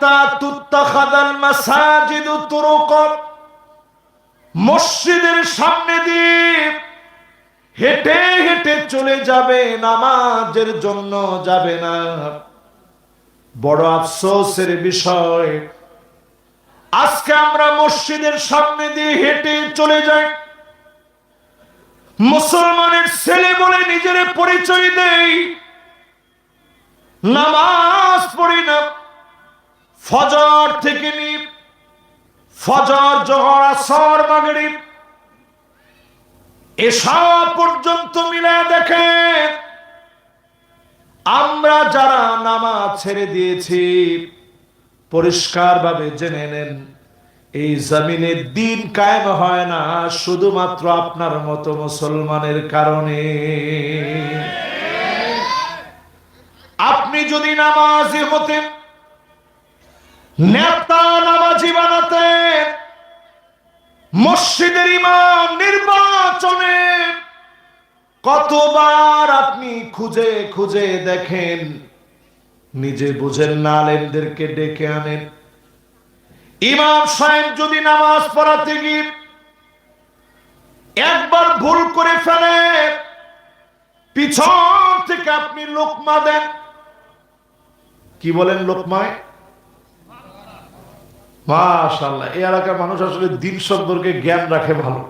হাত্তা তুত্তাখাদাল মাসাজিদু তুরুকা, মসজিদের সামনে দিয়ে হেঁটে হেঁটে চলে যাবে, নামাজের জন্য যাবে না। বড় আফসোসের বিষয়, আজকে আমরা মসজিদের সামনে দিয়ে হেঁটে চলে যাই, মুসলমানের ছেলে বলে নিজের পরিচয় দেই, নামাজ পড়ি না। ফজর থেকে নিয়ে ফজর, জোহর, আসর, মাগরিব, এশা পর্যন্ত মিলে দেখেন আমরা যারা নামাজ ছেড়ে দিয়েছি, পরিষ্কার ভাবে জেনে নেন এই জমিনে দিন কায়েম হয় না শুধুমাত্র আপনার মতো মুসলমানের কারণে। আপনি যদি নামাজি হতেন, নেতা নামাজি বানাতেন, মসজিদের ইমাম নির্বাচনে কতবার আপনি খুঁজে খুঁজে দেখেন, নিজে বুঝেন না, আলেমদেরকে ডেকে আনেন। ইমাম সাহেব যদি নামাজ পড়াতে গিয়ে একবার ভুল করে ফেলে, পিছন থেকে আপনি লোকমা দেন। কি বলেন লোকমায়? মাশাআল্লাহ, এই এলাকার মানুষ আসলে দিন সম্পর্কে জ্ঞান রাখে ভালো।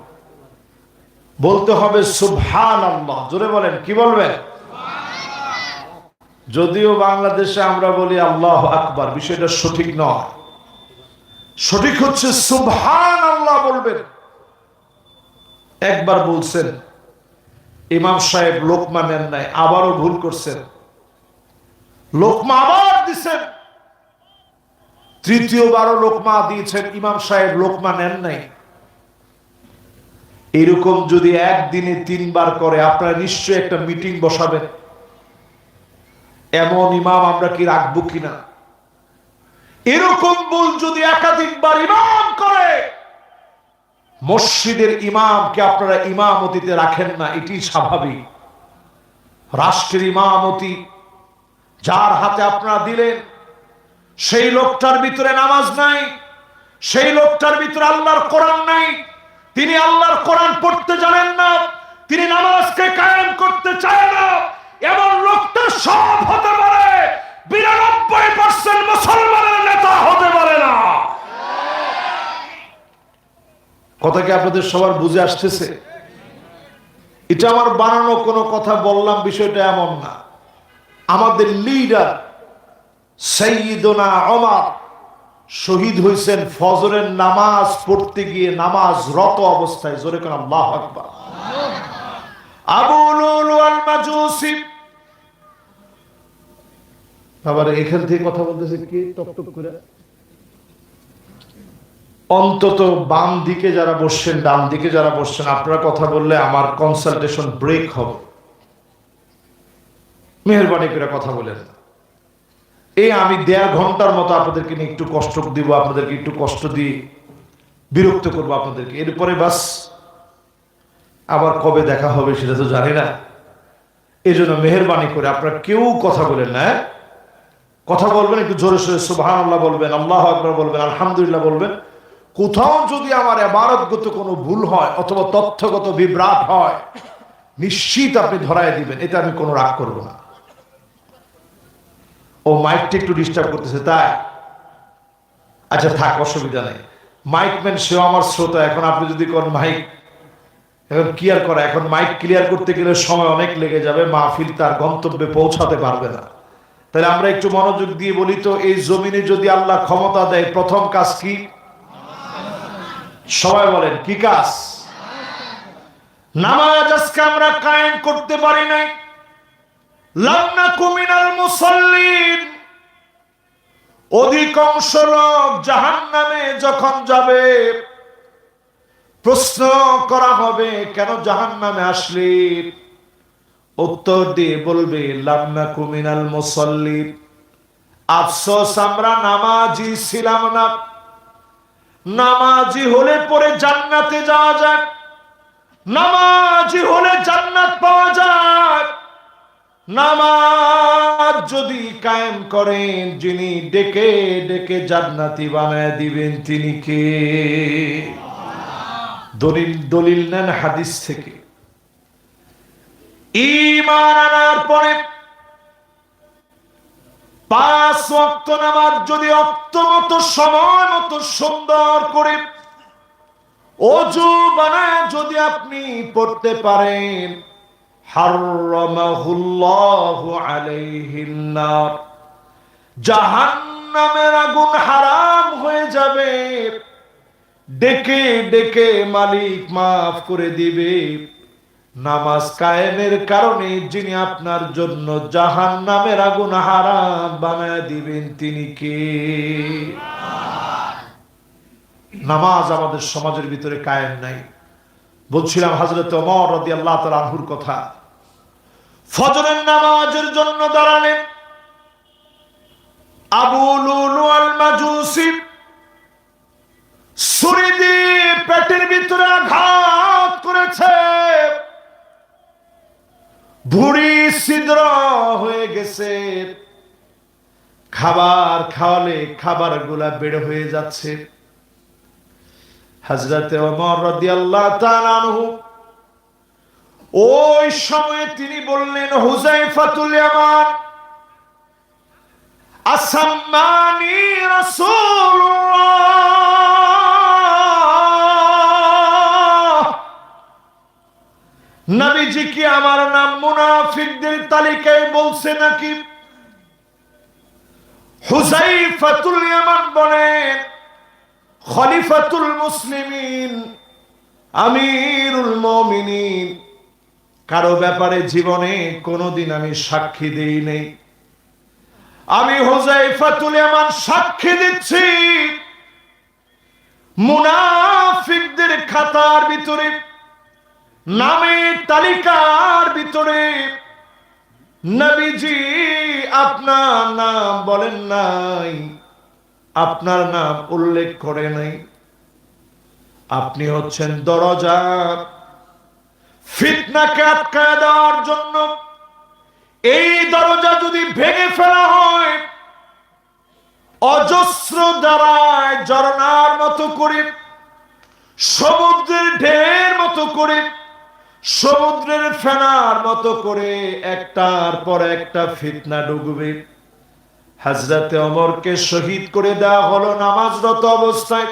বলতে হবে সুবহানাল্লাহ, জোরে বলেন। কি বলবেন? যদিও বাংলাদেশে আমরা বলি আল্লাহু আকবার, বিষয়টা সঠিক নয়। সঠিক হচ্ছে সুবহানাল্লাহ বলবেন। একবার বলছেন, ইমাম সাহেব লোকমা নেন নাই, আবারও ভুল করছেন, লোকমা আবার দিছেন, তৃতীয়বারও লোকমা দিয়েছেন, ইমাম সাহেব লোকমা নেন নাই। এরকম যদি একদিনে 3 বার করে, আপনারা নিশ্চয়ই একটা মিটিং বসাবেন, এমন ইমাম আমরা কি রাখবো কিনা। এরকম ভুল যদি একাধিকবার ইমাম করে, মসজিদের ইমামকে আপনারা ইমামতিতে রাখেন না, এটি স্বাভাবিক। রাষ্ট্রের ইমামতি যার হাতে আপনারা দিলেন, সেই লোকটার ভিতরে নামাজ নাই, সেই লোকটার ভিতরে আল্লাহর কোরআন নাই, তিনি আল্লাহর কোরআন পড়তে জানেন না, তিনি নামাজকে কায়েম করতে চায় না, এমন লোকটা সব হতে পারে, 92% মুসলমানের নেতা হতে পারে না। কথা কি আপনাদের সবার বুঝে আসতেছে? এটা আমার বানানো কোনো কথা বললাম, বিষয়টা এমন না। আমাদের লিডার সাইয়্যিদুনা ওমর শহীদ হয়েছেন ফজরের নামাজ পড়তে গিয়ে, নামাজরত অবস্থায়। জোরে কোন আল্লাহু আকবার। আবু লুলু আল মাজুসি, আবার এখান থেকে কথা বলতেছে কি টকটক করে। অন্তত বাম দিকে যারা বসছেন, ডান দিকে যারা বসছেন, আপনারা কথা বললে আমার কনসালটেশন ব্রেক হবে, মেহেরবানি করে কথা বলেন। এই আমি 1.5 ঘন্টার মতো আপনাদেরকে নিয়ে একটু কষ্ট দিব, আপনাদেরকে একটু কষ্ট দিয়ে বিরক্ত করবো আপনাদেরকে, এরপরে বাস আবার কবে দেখা হবে সেটা তো জানি না। এই জন্য মেহেরবানি করে আপনারা কেউ কথা বলেন না, কথা বলবেন একটু জোরে সোরে, সুবহানাল্লাহ বলবেন, আল্লাহু আকবার বলবেন, আলহামদুলিল্লাহ বলবেন। কোথাও যদি আমার ইবাদতগত কোনো ভুল হয় অথবা তথ্যগত বিভ্রাট হয়, নিশ্চিত আপনি ধরায় দিবেন, এটা আমি কোনো রাগ করব না। ও মাইকটা একটু ডিস্টার্ব করতেছে তাই? আচ্ছা থাক, অসুবিধা নেই। মাইকম্যান সেও আমার শ্রোতা, এখন আপনি যদি কোন মাইক এখন কি আর করা, এখন মাইক ক্লিয়ার করতে গেলে সময় অনেক লেগে যাবে, মাহফিল তার গন্তব্যে পৌঁছাতে পারবে না। তাহলে আমরা একটু মনোযোগ দিয়ে বলি তো, এই জমিনে যদি আল্লাহ ক্ষমতা দেয়, প্রথম কাজ কি? সবাই বলেন কি কাজ? নামাজ আজকে আমরা কায়েম করতে পারি নাই। লাম নাকু মিনাল মুসাল্লিন, অধিকাংশ লোক জাহান্নামে যখন যাবে, প্রশ্ন করা হবে কেন জাহান্নামে আসলি, উত্তর দিয়ে বলবে লাম নাকু মিনাল মুসাল্লিন, আফসোস আমরা নামাজি ছিলাম না। নামাজি হলে পরে জান্নাতে যাওয়া যায়, নামাজি হলে জান্নাত পাওয়া যায়। নামাজ যদি কায়েম করেন, যিনি ডেকে ডেকে জান্নাতি বানায় দিবেন তিনি কে? দলিল নেন হাদিস থেকে। ঈমান আনার পরে 5 ওয়াক্ত নামাজ যদি ওয়াক্ত মতো সময় মতো সুন্দর করে ওযু বানায় যদি আপনি পড়তে পারেন, হারামাহুল্লাহু আলাইহিন নার, জাহান্নামের আগুন হারাম হয়ে যাবে। ডেকে ডেকে মালিক মাফ করে দিবে। নামাজ কায়েমের কারণে যিনি আপনার জন্য জাহান্নামের আগুন হারাম বানায় দিবেন তিনি কে? নামাজ আমাদের সমাজের ভিতরে কায়েম নাই। বলছিলাম হযরত ওমর রাদিয়াল্লাহু তাআলা আনহুর কথা। ফজরের নামাজের জন্য দাঁড়ালেন। আবু লুলু আল মাজুসি ছুরি দিয়ে পেটের ভিতরে আঘাত করেছে, ভুঁড়ি ছিদ্র হয়ে গেছে। খাবার খাওয়ালে খাবারগুলা বের হয়ে যাচ্ছে। হযরতে ওমর রাদিয়াল্লাহু তাআলা আনহু ওই সময় তিনি বললেন, হুযায়ফাতুল ইয়ামান, আসাম্মানি রাসূলুল্লাহ, নবীজি কি আমার নাম মুনাফিকদের তালিকায় বলছে নাকি? হুযায়ফাতুল ইয়ামান বলেন, খলিফাতুল মুসলিমিন, আমিরুল মুমিনিন, কারো ব্যাপারে জীবনে কোনোদিন আমি সাক্ষী দেই নাই। আমি হুযায়ফাতুল ইয়ামান সাক্ষী দিচ্ছি, মুনাফিকদের খাতার ভিতরে, নামের তালিকার ভিতরে নবীজি আপনার নাম বলেন নাই, আপনার নাম উল্লেখ করে নাই। আপনি হচ্ছেন দরজা, ফিতনাকে আটকায় দেওয়ার জন্য। এই দরজা যদি ভেঙে ফেলা হয়, অজস্র দ্বারায় ঝরনার মতো করে, সমুদ্রের ঢেউয়ের মতো করে, সমুদ্রের ফেনার মতো করে একটার পর একটা ফিতনা ডুববে। হযরতে ওমরকে শহীদ করে দেওয়া হলো নামাজরত অবস্থায়।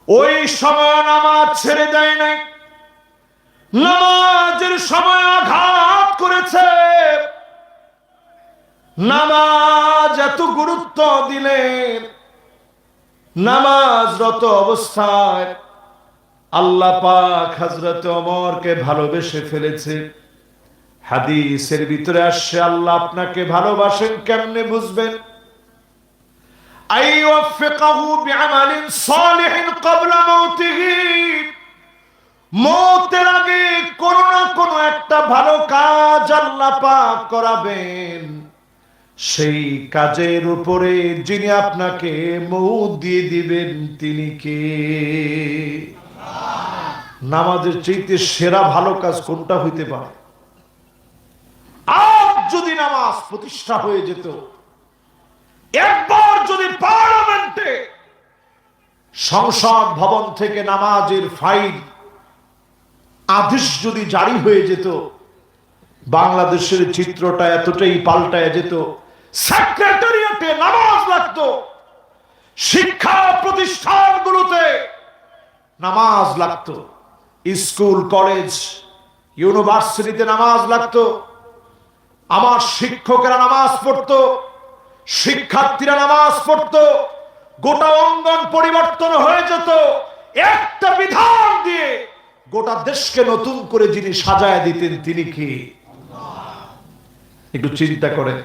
ওই সময় নামাজ ছেড়ে দেয় নাই, নামাজের সময় আঘাত করেছে। নামাজ এত গুরুত্ব দিলেন, নামাজরত অবস্থায় আল্লাহ পাক হযরতে ওমরকে ভালোবেসে ফেলেছে। হাদিসের ভিতরে আসছে, আল্লাহ আপনাকে ভালোবাসেন কেমনে বুঝবেন? আইওয়াফিকাহু বিআমালিন সালিহিন ক্বাবলা মাউতিহি, মওতের আগে কোন না কোন একটা ভালো কাজ আল্লাহ পাক করাবেন। সেই কাজের উপরে যিনি আপনাকে মওত দিয়ে দিবেন তিনি কে? নামাজের চাইতে সেরা ভালো কাজ কোনটা হইতে পারে? আজ যদি নামাজ প্রতিষ্ঠা হয়ে যেত, একবার যদি পার্লামেন্টে সংসদ ভবন থেকে নামাজের ফাইল আদেশ যদি জারি হয়ে যেত, বাংলাদেশের চিত্রটা এতটাই পাল্টায় যেত। সেক্রেটারিয়েটে নামাজ লাগতো, শিক্ষা প্রতিষ্ঠানগুলোতে নামাজ লাগতো, স্কুল কলেজ ইউনিভার্সিটিতে নামাজ লাগতো। আমার শিক্ষকেরা নামাজ পড়তো, শিক্ষার্থীরা নামাজ পড়তো, গোটা অঙ্গন পরিবর্তন হয়ে যেত। একটা বিধান দিয়ে গোটা দেশকে নতুন করে যিনি সাজায় দিতেন তিনি কি? একটু চিন্তা করেন।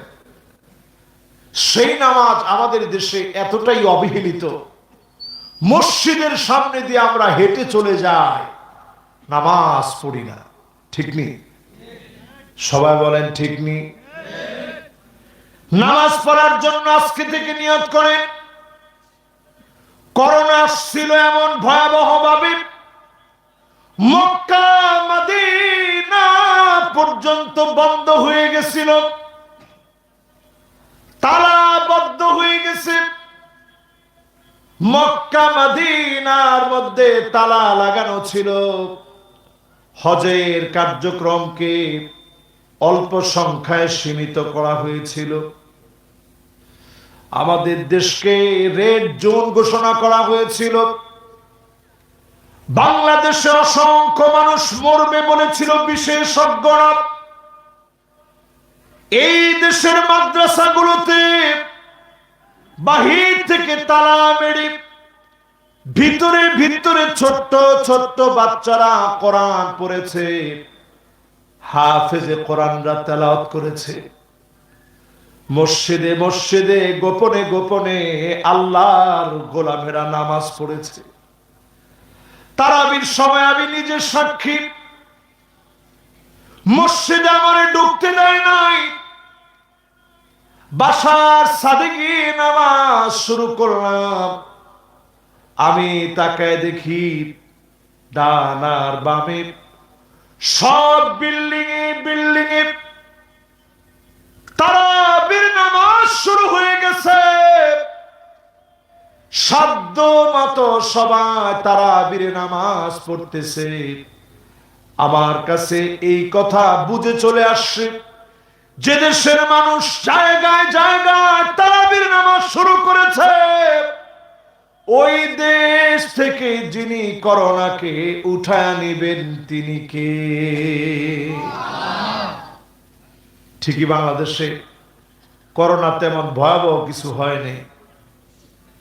সেই নামাজ আমাদের দেশে এতটাই অবহেলিত, মসজিদের সামনে দিয়ে আমরা হেঁটে চলে যাই, নামাজ পড়ি না। ঠিক নেই? সবাই বলেন ঠিক নেই? নামাজ পড়ার জন্য আজকে থেকে নিয়ত করেন। করোনা আসছিল এমন ভয়াবহ ভাবে, মক্কা মদিনা পর্যন্ত পর্যন্ত বন্ধ হয়ে গেছিল, তালাবদ্ধ হয়ে গেছে। মক্কা মদিনার মধ্যে তালা লাগানো ছিল। হজের কার্যক্রমকে অল্প সংখ্যায় সীমিত করা হয়েছিল। আমাদের দেশকে রেড জোন ঘোষণা করা হয়েছিল। বাংলাদেশে অসংখ্য মানুষ মরবে বলেছিল বিশেষজ্ঞরা। এই দেশের মাদ্রাসাগুলোতে বাহির থেকে তালা মেরে ভিতরে ভিতরে ছোট্ট ছোট্ট বাচ্চারা কোরআন পড়েছে, হাফেজে কোরআনরা তেলাওয়াত করেছে। মসজিদে মসজিদে গোপনে গোপনে আল্লাহর গোলামেরা নামাজ পড়েছে। তারাবির সময় আমি নিজে সাক্ষী, মসজিদে আমারে ঢুকতে দেয় নাই। বাসার ছাদে গিয়ে নামাজ শুরু করলাম। আমি তাকায় দেখি ডান আর বামে সব বিল্ডিং এ বিল্ডিং এ তারাবির নামাজ শুরু হয়ে গেছে। সাধ্য মতো সবাই তারাবির নামাজ পড়তেছে। আমার কাছে এই কথা বুঝে চলে আসছে যে দেশের মানুষ জায়গায় জায়গায় তারাবির নামাজ শুরু করেছে, ওই দেশ থেকে যিনি করোনাকে উঠায় নেবেন তিনি কে? ঠিকই বাংলাদেশে করোনা তেমন ভয়াবহ কিছু হয়নি।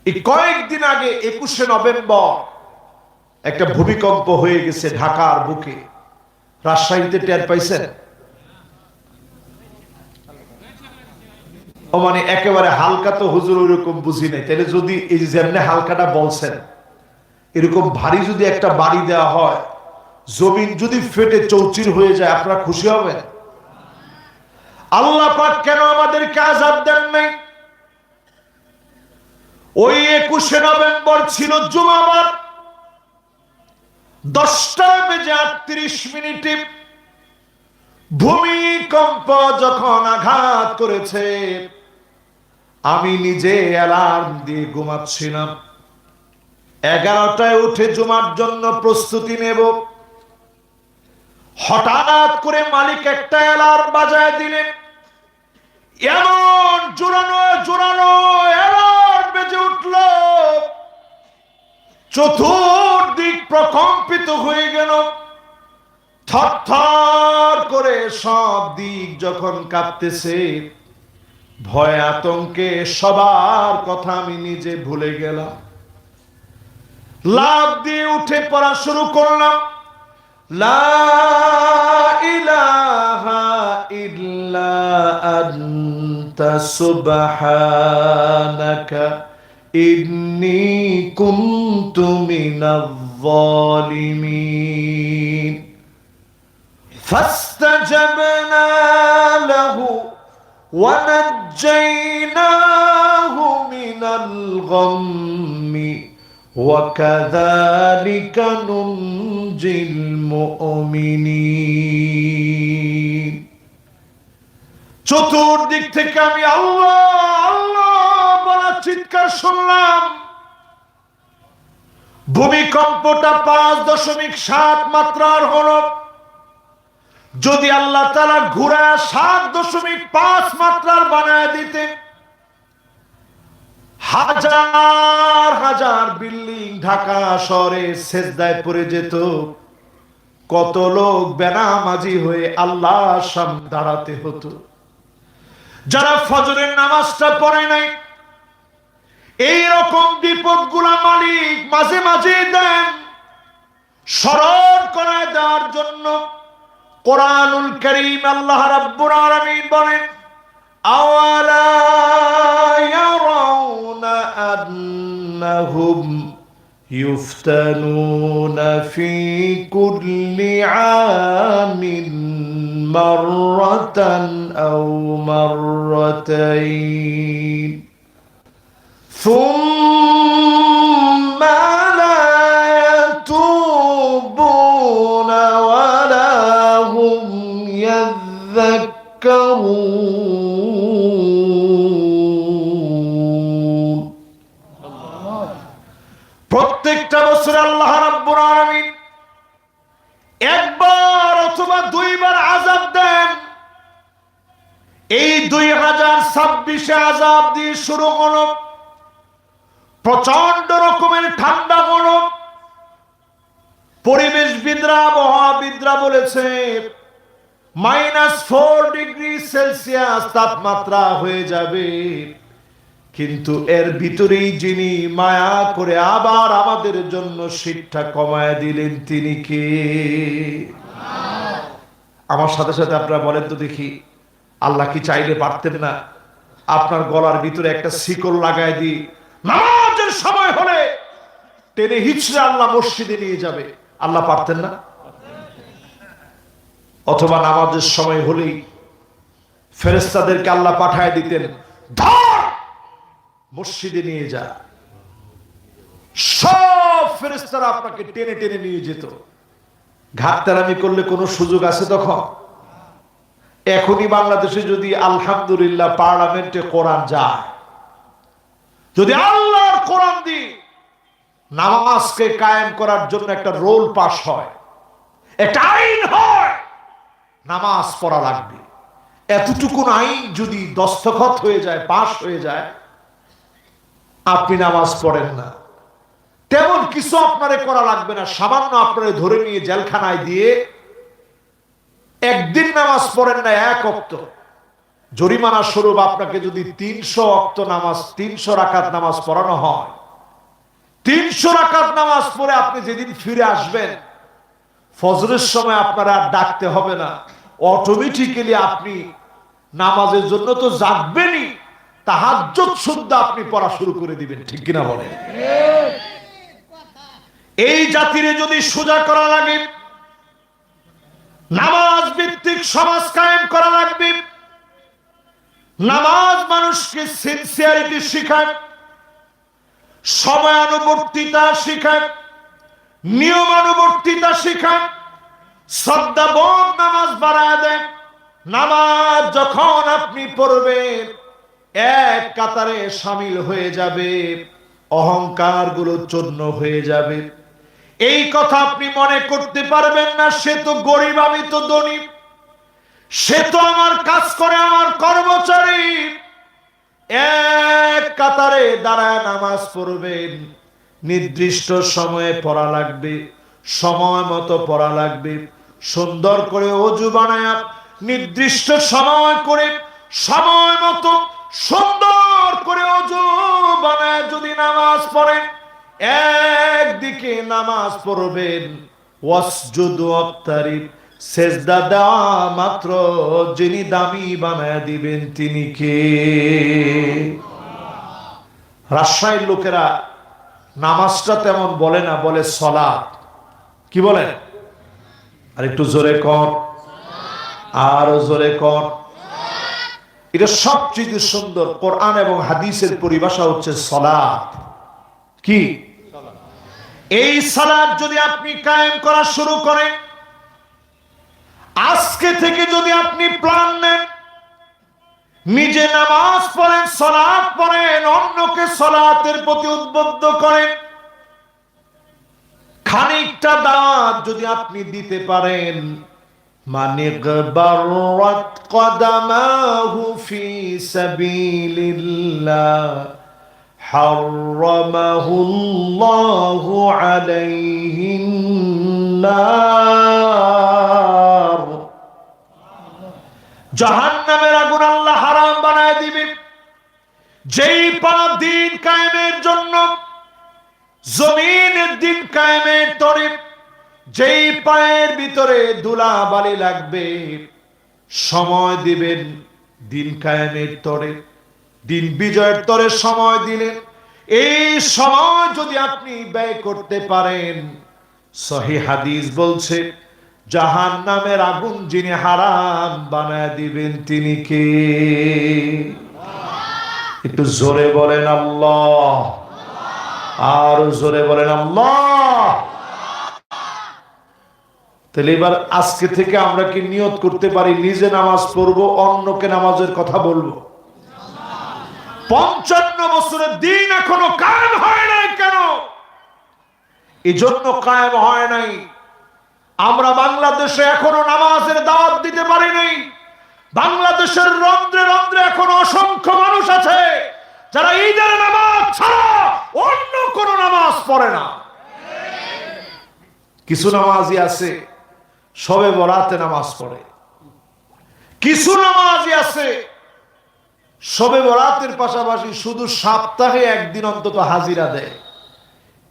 এই কয়েকদিন আগে 21শে নভেম্বর একটা ভূমিকম্প হয়ে গেছে ঢাকার বুকে। রাজশাহীতে টের পাইছেন? ও মানে একেবারে হালকা তো হুজুর ওইরকম বুঝি নাই। তাহলে যদি এই যেমনি হালকাটা বলছেন, এরকম ভারী যদি একটা বাড়ি দেওয়া হয়, জমিন যদি ফেটে চৌচির হয়ে যায়, আপনারা খুশি হবেন? আল্লাহ পাক কেন আমাদেরকে আযাব দেন নাই? ওই 21শে নভেম্বর ছিল জুমাবার, 10:38 ভূমিকম্প যখন আঘাত করেছে, আমি নিজে অ্যালার্ম দিয়ে ঘুমাচ্ছিলাম। 11টায় উঠে জুমার জন্য প্রস্তুতি নেব। হঠাৎ করে মালিক একটা অ্যালার্ম বাজায় দিলেন। এমন জোরানো জোরানো অ্যালার্ম বেজে উঠল, চতুর্দিক প্রকম্পিত হয়ে গেল। থরথর করে সব দিক যখন কাঁপতেছে, ভয় আতঙ্কে সবার কথা আমি নিজে ভুলে গেলাম। লাফ দিয়ে উঠে পড়া শুরু করলাম, লা ইলাহা ইল্লা আনতা সুবহানাকা ইন্নী কুনতু মিনাজ জালিমিন। ফাস্তাজাবনা লাহু ওয়া নাজ্জায়নাহু মিনাল গাম্মি ওয়া কাযালিকা নুনজিল মুমিনিন। চতুর্দিক থেকে আমি আল্লাহ আল্লাহ বলা চিৎকার শুনলাম। ভূমিকম্পটা 5.7 মাত্রার হলো। যদি আল্লাহ তাআলা ঘুরায় 7.5 মাত্রার বানায় দিতেন, হাজার হাজার বিল্ডিং ঢাকা শহরে সেজদায় পড়ে যেত। কত লোক বেনামাজি হয়ে আল্লাহর সামনে দাঁড়াতে হতো। যারা ফজরের নামাজটা পড়ে নাই, এই রকম বিপদগুলা মালিক মাঝে মাঝে দেন স্মরণ করায় দেওয়ার জন্য। কোরআনুল কারীম আল্লাহ রাব্বুল আলামিন বলেন, আওয়ালা ইয়ারাউনা আন্নাহুম ইফতানুনা ফি কুল্লি আমিন মাররাতান আও মাররাতাইন সুম্মা লা ইয়াতুবুনা ওয়া লা হুম প্রত্যেকটা বছরে আল্লাহ রাব্বুল আলামিন একবার অথবা দুইবার আযাব দেন। এই 2026-এ আযাব দিয়ে শুরু হলো প্রচন্ড রকমের ঠান্ডা গরম। পরিবেশবিদরা, আবহাওয়াবিদরা বলেছে -4 ডিগ্রি সেলসিয়াস তাপমাত্রা হয়ে যাবে। কিন্তু এর ভিতরেই যিনি মায়া করে আবার আমাদের জন্য শীতটা কমায় দিলেন, তিনি কে? আমার সাথে সাথে আপনারা বলেন তো দেখি, আল্লাহ কি চাইলে পারতেন না আপনার গলার ভিতরে একটা শিকল লাগায় দি নামাজের সময় হলে টেনে হিচড়ে আল্লাহ মসজিদে নিয়ে যাবে? আল্লাহ পারতেন না? অথবা নামাজের সময় হলেই ফেরেশতাদেরকে আল্লাহ পাঠায় দিতেন, ধর মসজিদে নিয়ে যা। সব ফেরেশতারা আপনাকে টেনে টেনে নিয়ে যেত। ঘাটতারামি করলে কোনো সুযোগ আছে তখন? এখনই বাংলাদেশে যদি আলহামদুলিল্লাহ পার্লামেন্টে কোরআন যায়, যদি আল্লাহর কোরআন দিয়ে নামাজকে কায়েম করার জন্য একটা রোল পাস হয়, একটা আইন হয়, নামাজ পড়া লাগবে, এতটুকুন আইন যদি দস্তখত হয়ে যায়, পাস হয়ে যায়, আপনি নামাজ পড়েন না, তেমন কিছু আপনারে করা লাগবে না। সামান্য আপনারে ধরে নিয়ে জেলখানায় দিয়ে একদিন নামাজ পড়েন না 1 ওয়াক্ত, জরিমানা স্বরূপ আপনাকে যদি 300 ওয়াক্ত নামাজ, 300 রাকাত নামাজ পড়ানো হয়, 300 রাকাত নামাজ পড়ে আপনি যেদিন ফিরে আসবেন, ফজরের সময় আপনারা আর ডাকতে হবে না, অটোমেটিক্যালি আপনি নামাজের জন্য তো জাগবেনই, তাহাজ্জুদ শুদ্ধ আপনি পড়া শুরু করে দিবেন। ঠিক কিনা বলেন? এই জাতিরে যদি সোজা করা লাগে, নামাজ ভিত্তিক সমাজ কায়েম করা লাগবে। নামাজ মানুষকে সিনসিয়ারিটি শিখায়, সময়ানুবর্তিতা শিখায়, নিয়মানুবর্তিতা শিখায়, শ্রদ্ধাবোধ নামাজ বাড়ায় দেয়। নামাজ যখন আপনি পড়বেন, এক কাতারে শামিল হয়ে যাবে, অহংকার গুলো চূর্ণ হয়ে যাবে। এই কথা আপনি মনে করতে পারবেন না সে তো গরিব, আমি তো ধনী, সে তো আমার কাজ করে, আমার কর্মচারী। এক কাতারে দাঁড়ায় নামাজ পড়বেন, নির্দিষ্ট সময়ে পড়া লাগবে, সময় মতো পড়া লাগবে, সুন্দর করে ওযু বানায় নির্দিষ্ট সময় করে সময় মতো সুন্দর করে ওযু বানায় যদি নামাজ পড়েন, একদিকে নামাজ পড়বেন, ওয়াসজুদু ওয়াক্তারিব, সেজদা দেওয়া মাত্র যিনি দামি বানায় দিবেন তিনি কে? রাজশাহীর লোকেরা নামাজটা তেমন বলে না, বলে সালাত। কি বলে? আর একটু জোরে কর, আর জোরে কর। এটা সবচেয়ে সুন্দর কোরআন এবং হাদিসের পরিভাষা হচ্ছে সালাত। কি? এই সালাত যদি আপনি কায়েম করা শুরু করেন, আজকে থেকে যদি আপনি প্ল্যান নেন, নিজে নামাজ পড়েন, সালাত পড়েন, অন্যকে সালাতের প্রতি উদ্বুদ্ধ করেন, খানিকটা দাওয়াত যদি আপনি দিতে পারেন, মানিগবারাত কদামাহু ফি সাবিলিল্লাহ হারামাহুল্লাহু আলাইহিন নার, জাহান্নামের আগুন আল্লাহ হারাম বানায় দিবেন। যেই পা দিন কায়েমের জন্য, জমিনের দিন কায়েমের তরে যেই পায়ের ভিতরে ধুলা বালি লাগবে, সময় দিবেন দিন কায়েমের তরে, দিন বিজয়ের তরে সময় দিলেন। এই সময় যদি আপনি ব্যয় করতে পারেন, সহিহ হাদিস বলছে জাহান্নামের আগুন যিনি হারাম বানায় দিবেন তিনি কে? একটু জোরে বলেন আল্লাহ, আর জোরে বলেন আল্লাহ। তাহলে এবার আজকে থেকে আমরা কি নিয়ত করতে পারি, নিজে নামাজ পড়বো, অন্যকে নামাজের কথা বলবো? 55 বছরের দিন এখনো কায়েম হয় নাই কেন? এজন্য কায়েম হয় নাই। আমরা বাংলাদেশে এখনো নামাজের দাওয়াত দিতে পারি নাই। বাংলাদেশের রন্ধ্রে রন্ধ্রে এখনো অসংখ্য মানুষ আছে যারা ঈদের নামাজ ছাড়া অন্য কোন নামাজ পড়ে না। কিছু নামাজি আছে শবে বরাতে নামাজ পড়ে, কিছু নামাজি আছে শবে বরাতের পাশাপাশি শুধু সপ্তাহে একদিন অন্তত হাজিরা দেয়।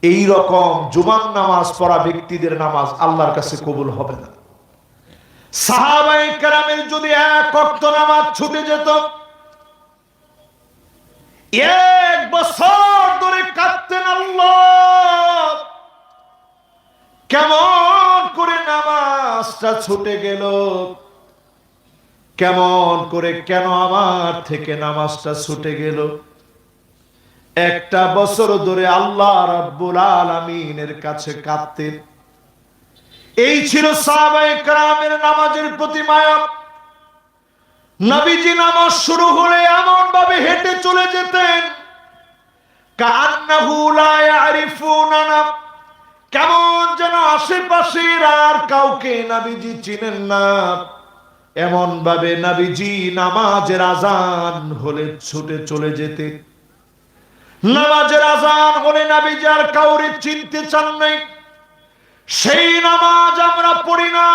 এই রকম জুমার নামাজ পড়া ব্যক্তিদের নামাজ আল্লাহর কাছে কবুল হবে না। সাহাবায়ে কেরামের যদি এক ওয়াক্ত নামাজ ছুটে যেত, এক বছর ধরে কাঁদতেন, আল্লাহ কেমন করে নামাজটা ছুটে গেল, কেমন করে, কেন আমার থেকে নামাজটা ছুটে গেল। একটা বছর ধরে আল্লাহ রাব্বুল আলামিনের কাছে কাঁদতেন। এই ছিল সাহাবায়ে কেরামের নামাজের প্রতি মায়া। নবীজি নামাজ শুরু হলে এমন ভাবে হেঁটে চলে যেতেন, কান্নাহু লা ইয়ারিফুনা, কেমন যেন আশেপাশের আর কাউকে নবীজি চিনেন না। এমন ভাবে নবীজি নামাজের আজান হলে ছুটে চলে যেতেন। নামাজের আজান হলে নবীজি আর কাউরে চিনতে চান নাই। সেই নামাজ আমরা পড়ি না।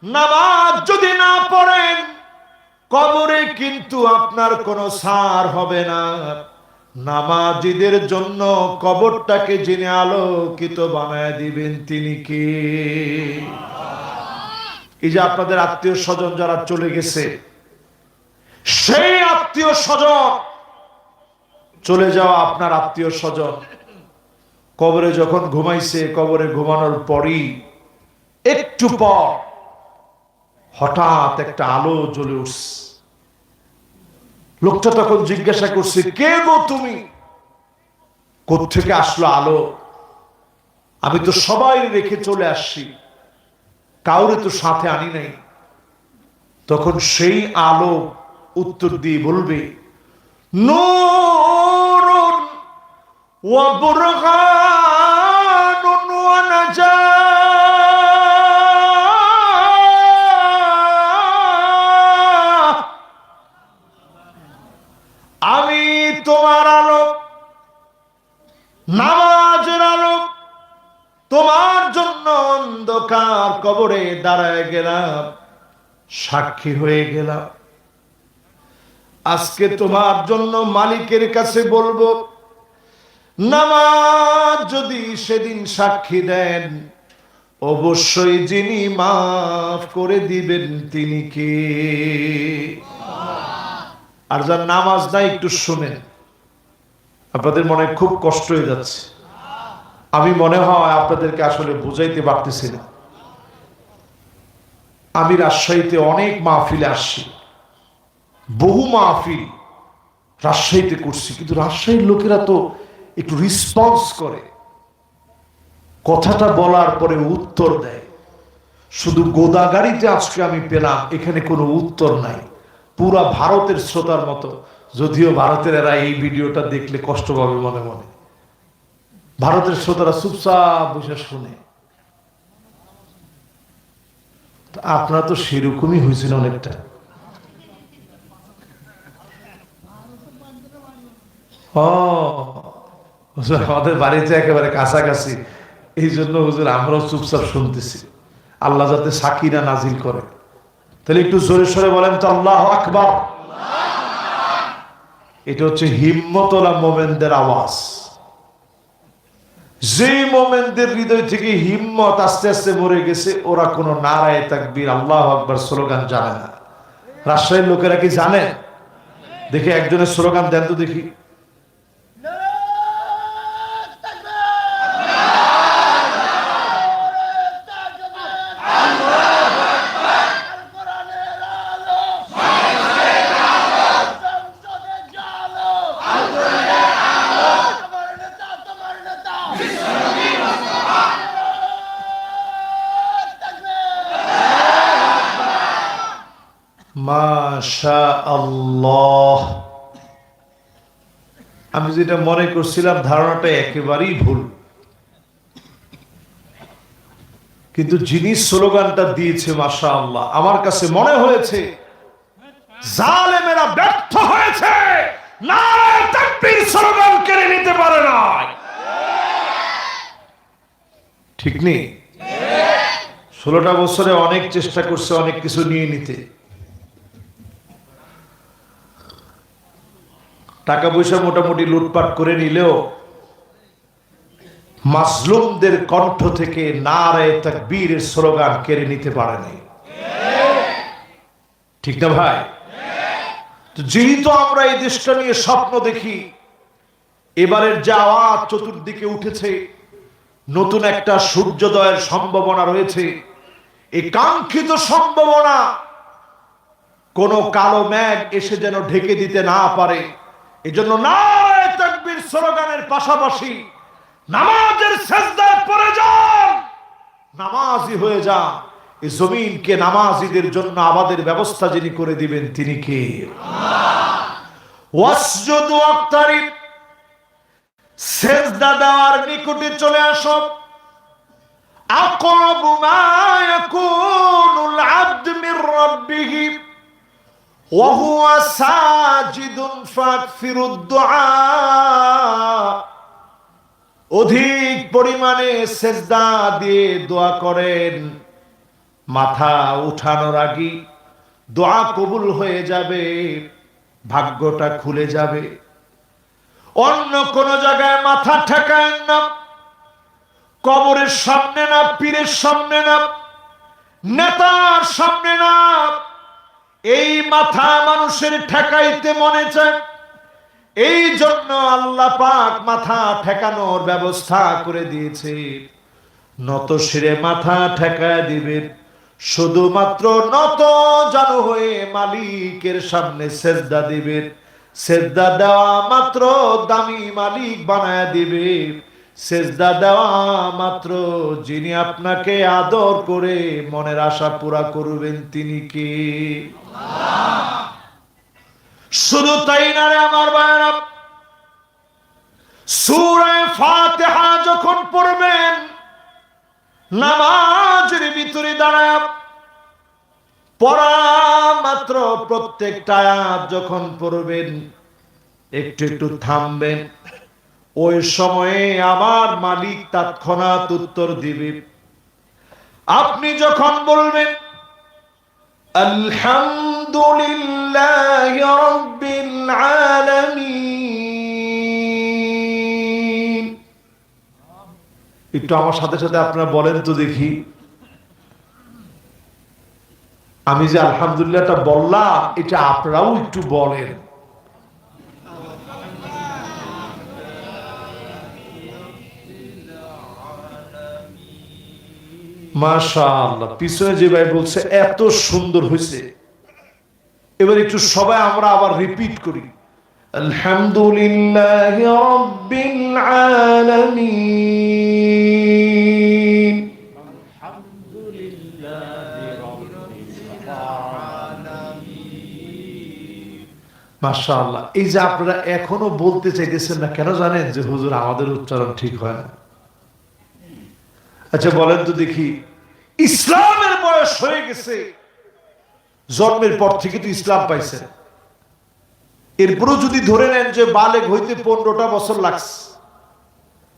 নামাজ যদি না পড়েন কবরে কিন্তু আপনার কোনো ছাড় হবে না। নামাজীদের জন্য কবরটাকে যিনি আলোকিত বানায় দিবেন তিনি কে? এই যে আপনাদের আত্মীয় স্বজন যারা চলে গেছে, সেই আত্মীয় স্বজন, চলে যাওয়া আপনার আত্মীয় স্বজন কবরে যখন ঘুমাইছে, কবরে ঘুমানোর পরই একটু পর হঠাৎ একটা আলো জ্বলে উঠছে। লোকটা তখন জিজ্ঞাসা করছে, কে গো তুমি? কোত্থেকে আসলো আলো? আমি তো সবাই রেখে চলে আসছি, কাউরে তো সাথে আনি নাই। তখন সেই আলো উত্তর দিয়ে বলবে, নূরুন ওয়া বুরহানুন ওয়া নাজাহ, আমি তোমার আলো, নামাজের আলো, তোমার জন্য অন্ধকার কবরে দাঁড়ায় গেলাম, সাক্ষী হয়ে গেলাম। আজকে তোমার জন্য মালিকের কাছে বলবো, নামাজ যদি সেদিন সাক্ষী দেন, অবশ্যই যিনি মাফ করে দিবেন তিনি কে? আর যার নামাজ নাই একটু শুনেন, আপনাদের মনে খুব কষ্ট হয়ে যাচ্ছে। আমি মনে হয় আপনাদেরকে আসলে বুঝাইতে পারতেছি না। আমি রাজশাহীতে অনেক মাহফিলে আসছি, বহু মাহফিল রাজশাহীতে করছি, কিন্তু রাজশাহীর লোকেরা তো একটু রেসপন্স করে, কথাটা বলার পরে উত্তর দেয়। শুধু গোদাগাড়িতে আজকে আমি পেলাম, এখানে কোনো উত্তর নাই। পুরা ভারতের শ্রোতার মতো, যদিও ভারতের এরা এই ভিডিওটা দেখলে কষ্ট পাবে মনে মনে। ভারতের শ্রোতারা চুপচাপ বসে শুনে। আপনারা তো সেরকমই হয়েছিল অনেকটা। আমাদের বাড়িতে একেবারে কাছাকাছি, এই জন্য হুজুর আমরাও চুপচাপ শুনতেছি। আল্লাহ যাতে সাকিনা নাজিল করে। তাহলে একটু জোরে সরে বলেন তো আল্লাহু আকবার। এটা হচ্ছে হিম্মতওয়ালা মোমেনদের আওয়াজ। যে মোমেনদের হৃদয় থেকে হিম্মত আস্তে আস্তে মরে গেছে, ওরা কোনো নারায়ে তাকবীর, আল্লাহু আকবার স্লোগান জানে না। রাজশাহীর লোকেরা কি জানে? দেখি একজনের স্লোগান দেন তো দেখি। মাশাআল্লাহ। আমি যেটা মনে করছিলাম ধারণাটা একেবারেই ভুল। কিন্তু যিনি স্লোগানটা দিয়েছে মাশাআল্লাহ, আমার কাছে মনে হয়েছে জালেমেরা ব্যর্থ হয়েছে, নারায়ে তাকবীর স্লোগান কেড়ে নিতে পারে না। ঠিক নেই? 16টা বছরে অনেক চেষ্টা করছে অনেক কিছু নিয়ে নিতে, টাকা পয়সা মোটামুটি লুটপাট করে নিলেও মাজলুমদের কণ্ঠ থেকে নারায়ে তাকবীরের স্লোগান কেড়ে নিতে পারে নাই। ঠিক না ভাই? তো যেহেতু আমরা এই দেশটা নিয়ে স্বপ্ন দেখি, এবারের যে আওয়াজ চতুর্দিকে উঠেছে, নতুন একটা সূর্যোদয়ের সম্ভাবনা রয়েছে। এই কাঙ্ক্ষিত সম্ভাবনা কোন কালো মেঘ এসে যেন ঢেকে দিতে না পারে, এজন্য নারায়ে তাকবীর স্লোগানের পাশাপাশি নামাজের সিজদায় পড়ে যান, নামাজি হয়ে যান। এই জমিনকে নামাজিদের জন্য আমাদের ব্যবস্থা যিনি করে দিবেন তিনি কে? ওয়াসজুদু ওয়াক্তারিব, সিজদা দেওয়ার নিকটে চলে আসো। আকরাবু মা ইয়াকুনুল আবদু মির রাব্বিহি ওয়া হুয়া সাজিদুন ফাকফিরুদ দুআ। অধিক পরিমাণে সিজদা দিয়ে দোয়া করেন, মাথা উঠানোর আগে দোয়া কবুল হয়ে যাবে, ভাগ্যটা খুলে যাবে। অন্য কোন জায়গায় মাথা ঠেকায়েন না, কবরের সামনে না, পীরের সামনে না, নেতার সামনে না। এই মাথা মানুষের ঠেকাইতে মনে চায়, এই জন্য আল্লাহ পাক মাথা ঠেকানোর ব্যবস্থা করে দিয়েছে। নত শিরে মাথা ঠেকায় দিবেন, শুধুমাত্র নত জানু হয়ে মালিকের সামনে সিজদা দিবেন। সিজদা দেওয়া মাত্র দামি মালিক বানায় দিবে। সিজদা দেওয়া মাত্র যিনি আপনাকে আদর করে মনের আশা পুরা করবেন তিনি কে? শুধু তাই না রে আমার ভাইরা, সূরা ফাতিহা যখন পড়বেন, নামাজের ভিতরে দাঁড়ায় পড়া মাত্র প্রত্যেকটা আয়াত যখন পড়বেন একটু একটু থামবেন। ওই সময়ে আমার মালিক তৎক্ষণাৎ উত্তর দিবে। আপনি যখন বলবেন আলহামদুলিল্লাহি রাব্বিল আলামিন, একটু আমার সাথে সাথে আপনারা বলেন তো দেখি, আমি যে আলহামদুলিল্লাহটা বললাম এটা আপনারাও একটু বলেন। মাশাআল্লাহ, পিছনে যে ভাই বলছে এত সুন্দর হয়েছে। এবার একটু সবাই আমরা আবার রিপিট করি, আলহামদুলিল্লাহি রাব্বিল আলামিন। মাশাআল্লাহ। এই যে আপনারা এখনো বলতে চাইতেছেন না কেন জানেন? যে হুজুর আমাদের উচ্চারণ ঠিক হয় না। আচ্ছা বলেন তো দেখি, ইসলামের বয়স হয়ে গেছে, জন্মের পর থেকে তো ইসলাম পাইছে, এরপরও যদি ধরে নেন যে বালেগ হইতে 15টা বছর লাগছে,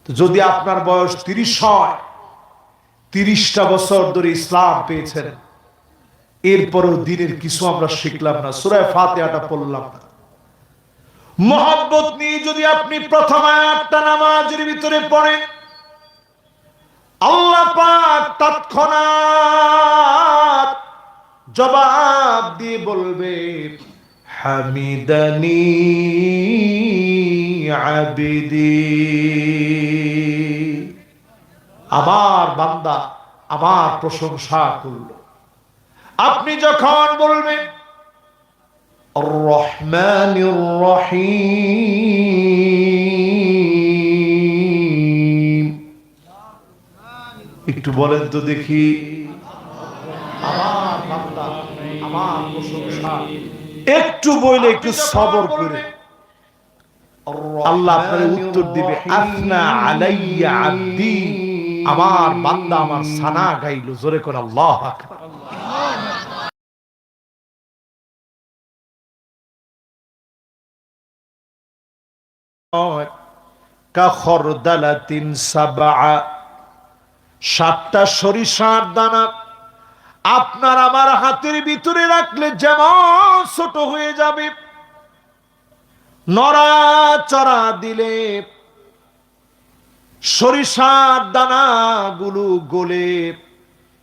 তো যদি আপনার বয়স 30 হয়, 30টা বছর ধরে ইসলাম পেয়েছেন, এরপরও দিনের কিছু আমরা শিখলাম না, সূরা ফাতিহাটা পড়লাম না। মহব্বত নিয়ে যদি আপনি প্রথম আয়াতটা নামাজের ভিতরে পড়েন, আল্লাহ পাক তৎক্ষণাৎ জবাব দিয়ে বলবে হামিদানি আবিদি, আমার বান্দা আমার প্রশংসা করল। আপনি যখন বলবেন আর রহমানির রহিম, একটু বলেন তো দেখি, আমার বান্দা আমার প্রশংসা, একটু বলে একটু সবর করে আল্লাহ আপনার উত্তর দিবে, আফনা আলাইয়া আব্দি, আমার বান্দা আমার সানা গাইল, জোরে করে আল্লাহু আকবার। কাখরদালাতিন সাবআ, 7টা সরিষার দানা আপনার আমার হাতের ভিতরে রাখলে যেমন ছোট হয়ে যাবে, নড়াচড়া দিলে সরিষার দানাগুলো গলে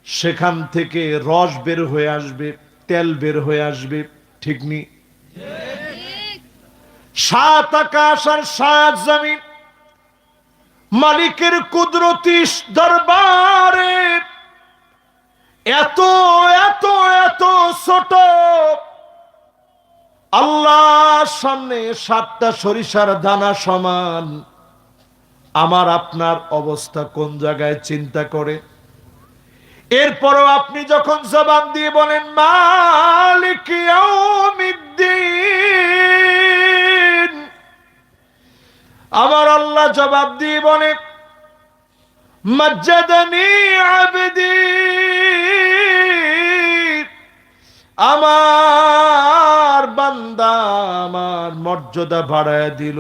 সেখান থেকে রস বের হয়ে আসবে, তেল বের হয়ে আসবে, ঠিক নি? 7 আকাশ আর 7 জমিন মালিকের কুদরতি দরবারে এত এত এত ছোট, আল্লাহর সামনে 7টা সরিষার দানা সমান। আমার আপনার অবস্থা কোন জায়গায় চিন্তা করে। এরপরও আপনি যখন জবান দিয়ে বলেন মালিক ইয়াউমিদ্দিন, আমার আল্লাহ জবাব দিয়ে বলে মাজ্জাদানি আবদি, আমার বান্দা আমার মর্যাদা বাড়ায় দিল।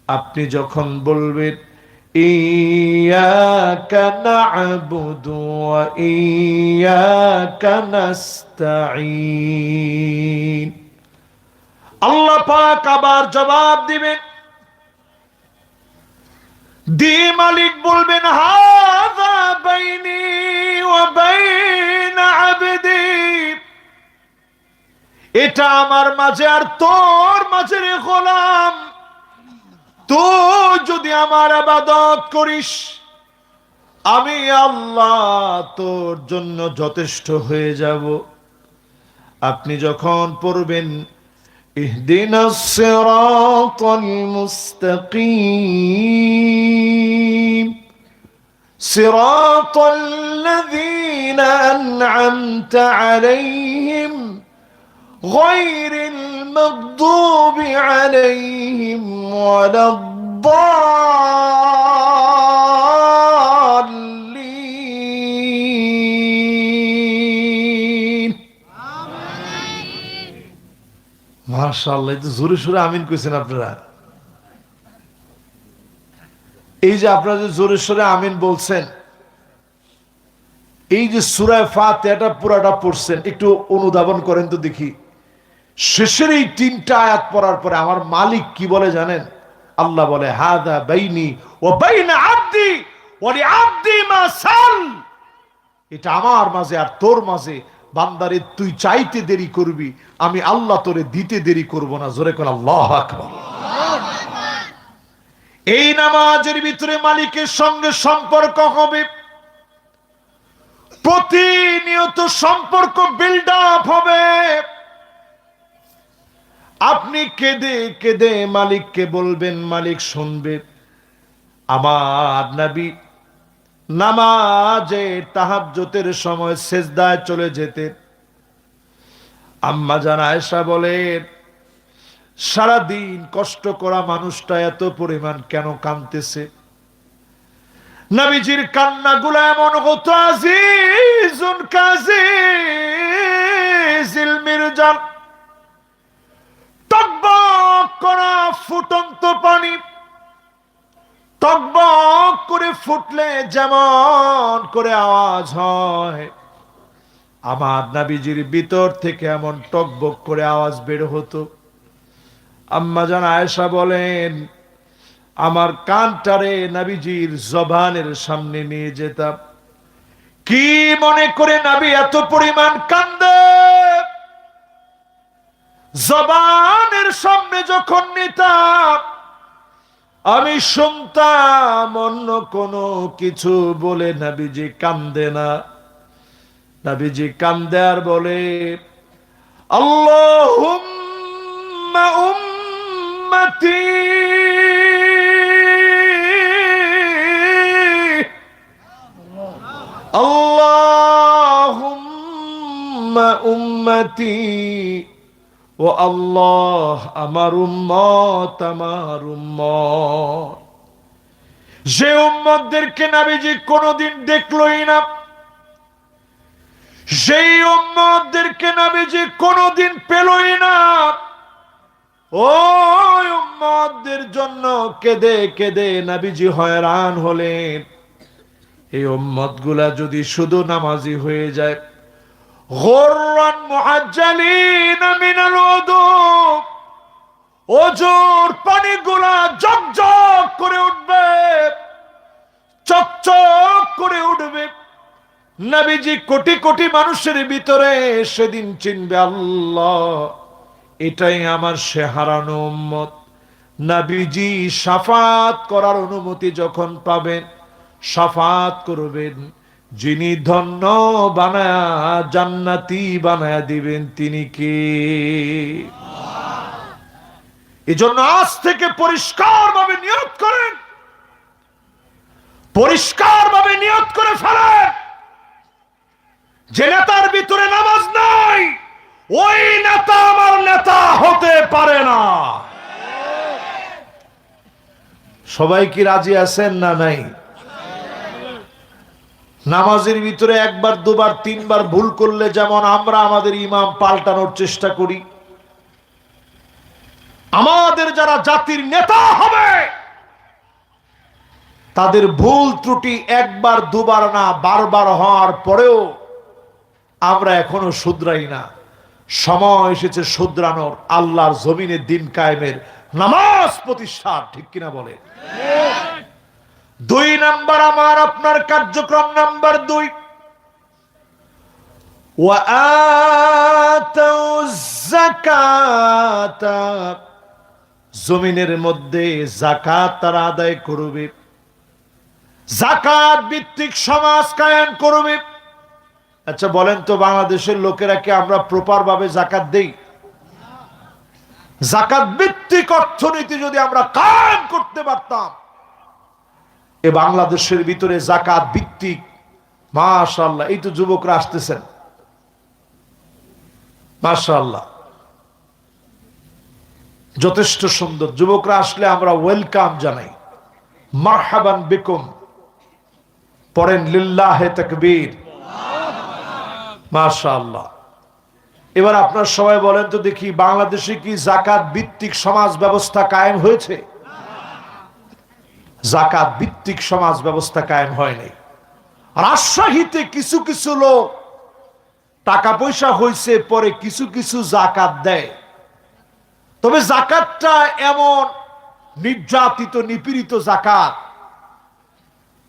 আপনি যখন বলবেন ইয়াকা না'বুদু ওয়া ইয়াকা নাস্তাঈন, আল্লাহ পাক আবার জবাব দিবেন, দি মালিক বলবেন হাযা বাইনি ওয়া বাইনা আবদি, এটা আমার মাঝে আর তোর মাঝে রে গোলাম। তুই যদি আমার ইবাদত করিস আমি আল্লাহ তোর জন্য যথেষ্ট হয়ে যাব। আপনি যখন পড়বেন ইহদিনাস সিরাতাল মুস্তাকিম সিরাতাল্লাযীনা আন'আমতা আলাইহিম গায়রিল মাগদুবি আলাইহিম ওয়ালাদ-দাল্লিন। মাশাআল্লাহ, এই তো জোরে সোরে আমিন কইছেন আপনারা। এই যে আপনারা যে জোরে সোরে আমিন বলছেন, এই যে সূরা ফাতিহাটা পুরাটা পড়ছেন, একটু অনুধাবন করেন তো দেখি। শেষের এই 3টা আয়াত পড়ার পরে আমার মালিক কি বলে জানেন? আল্লাহ বলে হাদা বাইনি ওয়া বাইনা আবদি ওয়া লিআবদি মা সাল, এটা আমার মাঝে আর তোর মাঝে। বান্দারে তুই চাইতে দেরি করবি, আমি আল্লাহ তোরে দিতে দেরি করব না। জোরে করে আল্লাহু আকবার। এই নামাজের ভিতরে মালিকের সঙ্গে সম্পর্ক হবে, প্রতিনিয়ত সম্পর্ক বিল্ড আপ হবে। আপনি কেঁদে কেঁদে মালিককে বলবেন, মালিক শুনবে। আমার নবী নামাজে তাহাজ্জুদের সময় সিজদায় চলে যেতেন। আম্মা জান আয়েশা বলেন সারাদিন কষ্ট করা মানুষটা এত পরিমাণ কেন কাঁদতেছে? নবীজির কান্নাগুলো এমন হতো আজিজুন কাজিজিল মিরজাল, টকবক করা ফুটন্ত পানি টকবক করে ফুটলে যেমন করে আওয়াজ হয়, আমার নবীজির ভিতর থেকে এমন টকবক করে আওয়াজ বের হতো। আম্মা জান আয়েশা বলেন আমার কানটারে নবীজির জবানের সামনে নিয়ে যেতাম। কি মনে করে নবী এত পরিমাণ কান্দে? জবানের সামনে যখন নিতাম আমি শুনতাম অন্য কোনো কিছু বলে নবীজি কান্দে না। নবীজি কান্দে আর বলে আল্লাহুম্মা উম্মতি আল্লাহুম্মা উম্মতি, ও আল্লাহ আমার উম্মত আমার উম্মত। যে উম্মতদেরকে নবীজি কোনোদিন দেখলই না, সেই উম্মতদেরকে নবীজি কোনোদিন পেলই না, ওই উম্মতদের জন্য কেঁদে কেঁদে নবীজি হয়রান হলেন। এই উম্মতগুলা যদি শুধু নামাজি হয়ে যায়, গুররান মুআজ্জালিনা মিনাল উযু, ওজোর পানিগুলা ঝকঝক করে উঠবে, চকচক করে উঠবে। নবীজি কোটি কোটি মানুষের ভিতরে সেদিন চিনবে, আল্লাহ এটাই আমার সে হারানো উম্মত। নবীজি শাফাত করার অনুমতি যখন পাবেন, শাফাত করবেন। যিনি ধন্য বানায়া জান্নাতি বানায়া দিবেন তিনি কে? এজন্য আজ থেকে পরিষ্কার ভাবে নিয়ত করেন, পরিষ্কার ভাবে নিয়ত করে ফেলেন, যে নেতার ভিতরে নামাজ নাই ওই নেতা আমার নেতা হতে পারে না। সবাই কি রাজি আছেন না নাই? নামাজের ভিতরে একবার দুবার তিনবার ভুল করলে যেমন আমরা আমাদের ইমাম পাল্টানোর চেষ্টা করি, আমাদের যারা জাতির নেতা হবে তাদের ভুল ত্রুটি একবার দুবার না বারবার হওয়ার পরেও আমরা এখনো শুধরাই না। সময় এসেছে শুধরানোর, আল্লাহর জমিনে দিন কায়েমের, নামাজ প্রতিষ্ঠা। ঠিক কিনা বলে? দুই নাম্বার আমার আপনার কার্যক্রম নাম্বার 2, ওয়া আতাউয যাকাতা, জমিনের মধ্যে যাকাত তারা আদায় করবে, যাকাত ভিত্তিক সমাজ কায়েম করবে। আচ্ছা বলেন তো, বাংলাদেশের লোকেরা কি আমরা প্রপার ভাবে যাকাত দেই? যাকাত ভিত্তিক অর্থনীতি যদি আমরা কায়েম করতে পারতাম, এ বাংলাদেশের ভিতরে যাকাত ভিত্তিক, মাশাআল্লাহ, এই তো যুবকরা আসতেছেন, মাশাআল্লাহ যথেষ্ট সুন্দর। যুবকরা আসলে আমরা ওয়েলকাম জানাই, মারহাবান বিকুম, পড়েন লিল্লাহে তাকবীর, মাশাআল্লাহ। এবার আপনারা সবাই বলেন তো দেখি, বাংলাদেশে কি যাকাত ভিত্তিক সমাজ ব্যবস্থা কায়েম হয়েছে? যাকাত ভিত্তিক সমাজ ব্যবস্থা কায়েম হয়নি। রাজশাহীতে কিছু কিছু লোক টাকা পয়সা হয়েছে পরে কিছু কিছু যাকাত দেয়, তবে যাকাতটা এমন নির্যাতিত নিপীড়িত যাকাত,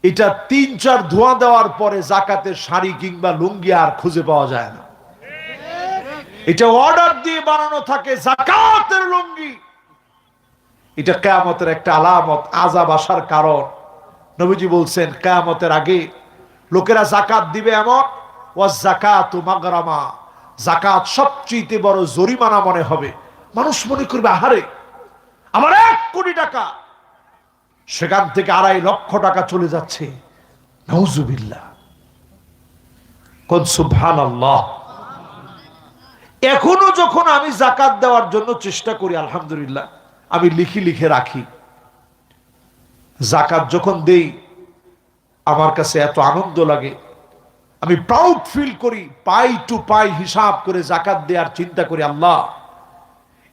এটা 3-4 ধোঁয়া দেওয়ার পরে যাকাতের শাড়ি কিংবা লুঙ্গি আর খুঁজে পাওয়া যায় না। এটা অর্ডার দিয়ে বানানো থাকে যাকাতের লুঙ্গি। এটা কিয়ামতের একটা আলামত, আযাব আসার কারণ। নবীজি বলছেন কিয়ামতের আগে লোকেরা যাকাত দিবে এমন, ওয়াজ যাকাতু মাগরামা, যাকাত সবচেয়ে বড় জরিমানা মনে হবে। মানুষ মনে করবে, আহারে আমার 1 কোটি টাকা, সেখান থেকে 2.5 লক্ষ টাকা চলে যাচ্ছে, নাউজুবিল্লাহ, কোন সুবহানাল্লাহ। এখনো যখন আমি যাকাত দেওয়ার জন্য চেষ্টা করি, আলহামদুলিল্লাহ আমি লিখে রাখি, যাকাত যখন দেই আমার কাছে এত আনন্দ লাগে, আমি প্রাউড ফিল করি, পাই টু পাই হিসাব করে যাকাত দেওয়ার চিন্তা করি, আল্লাহ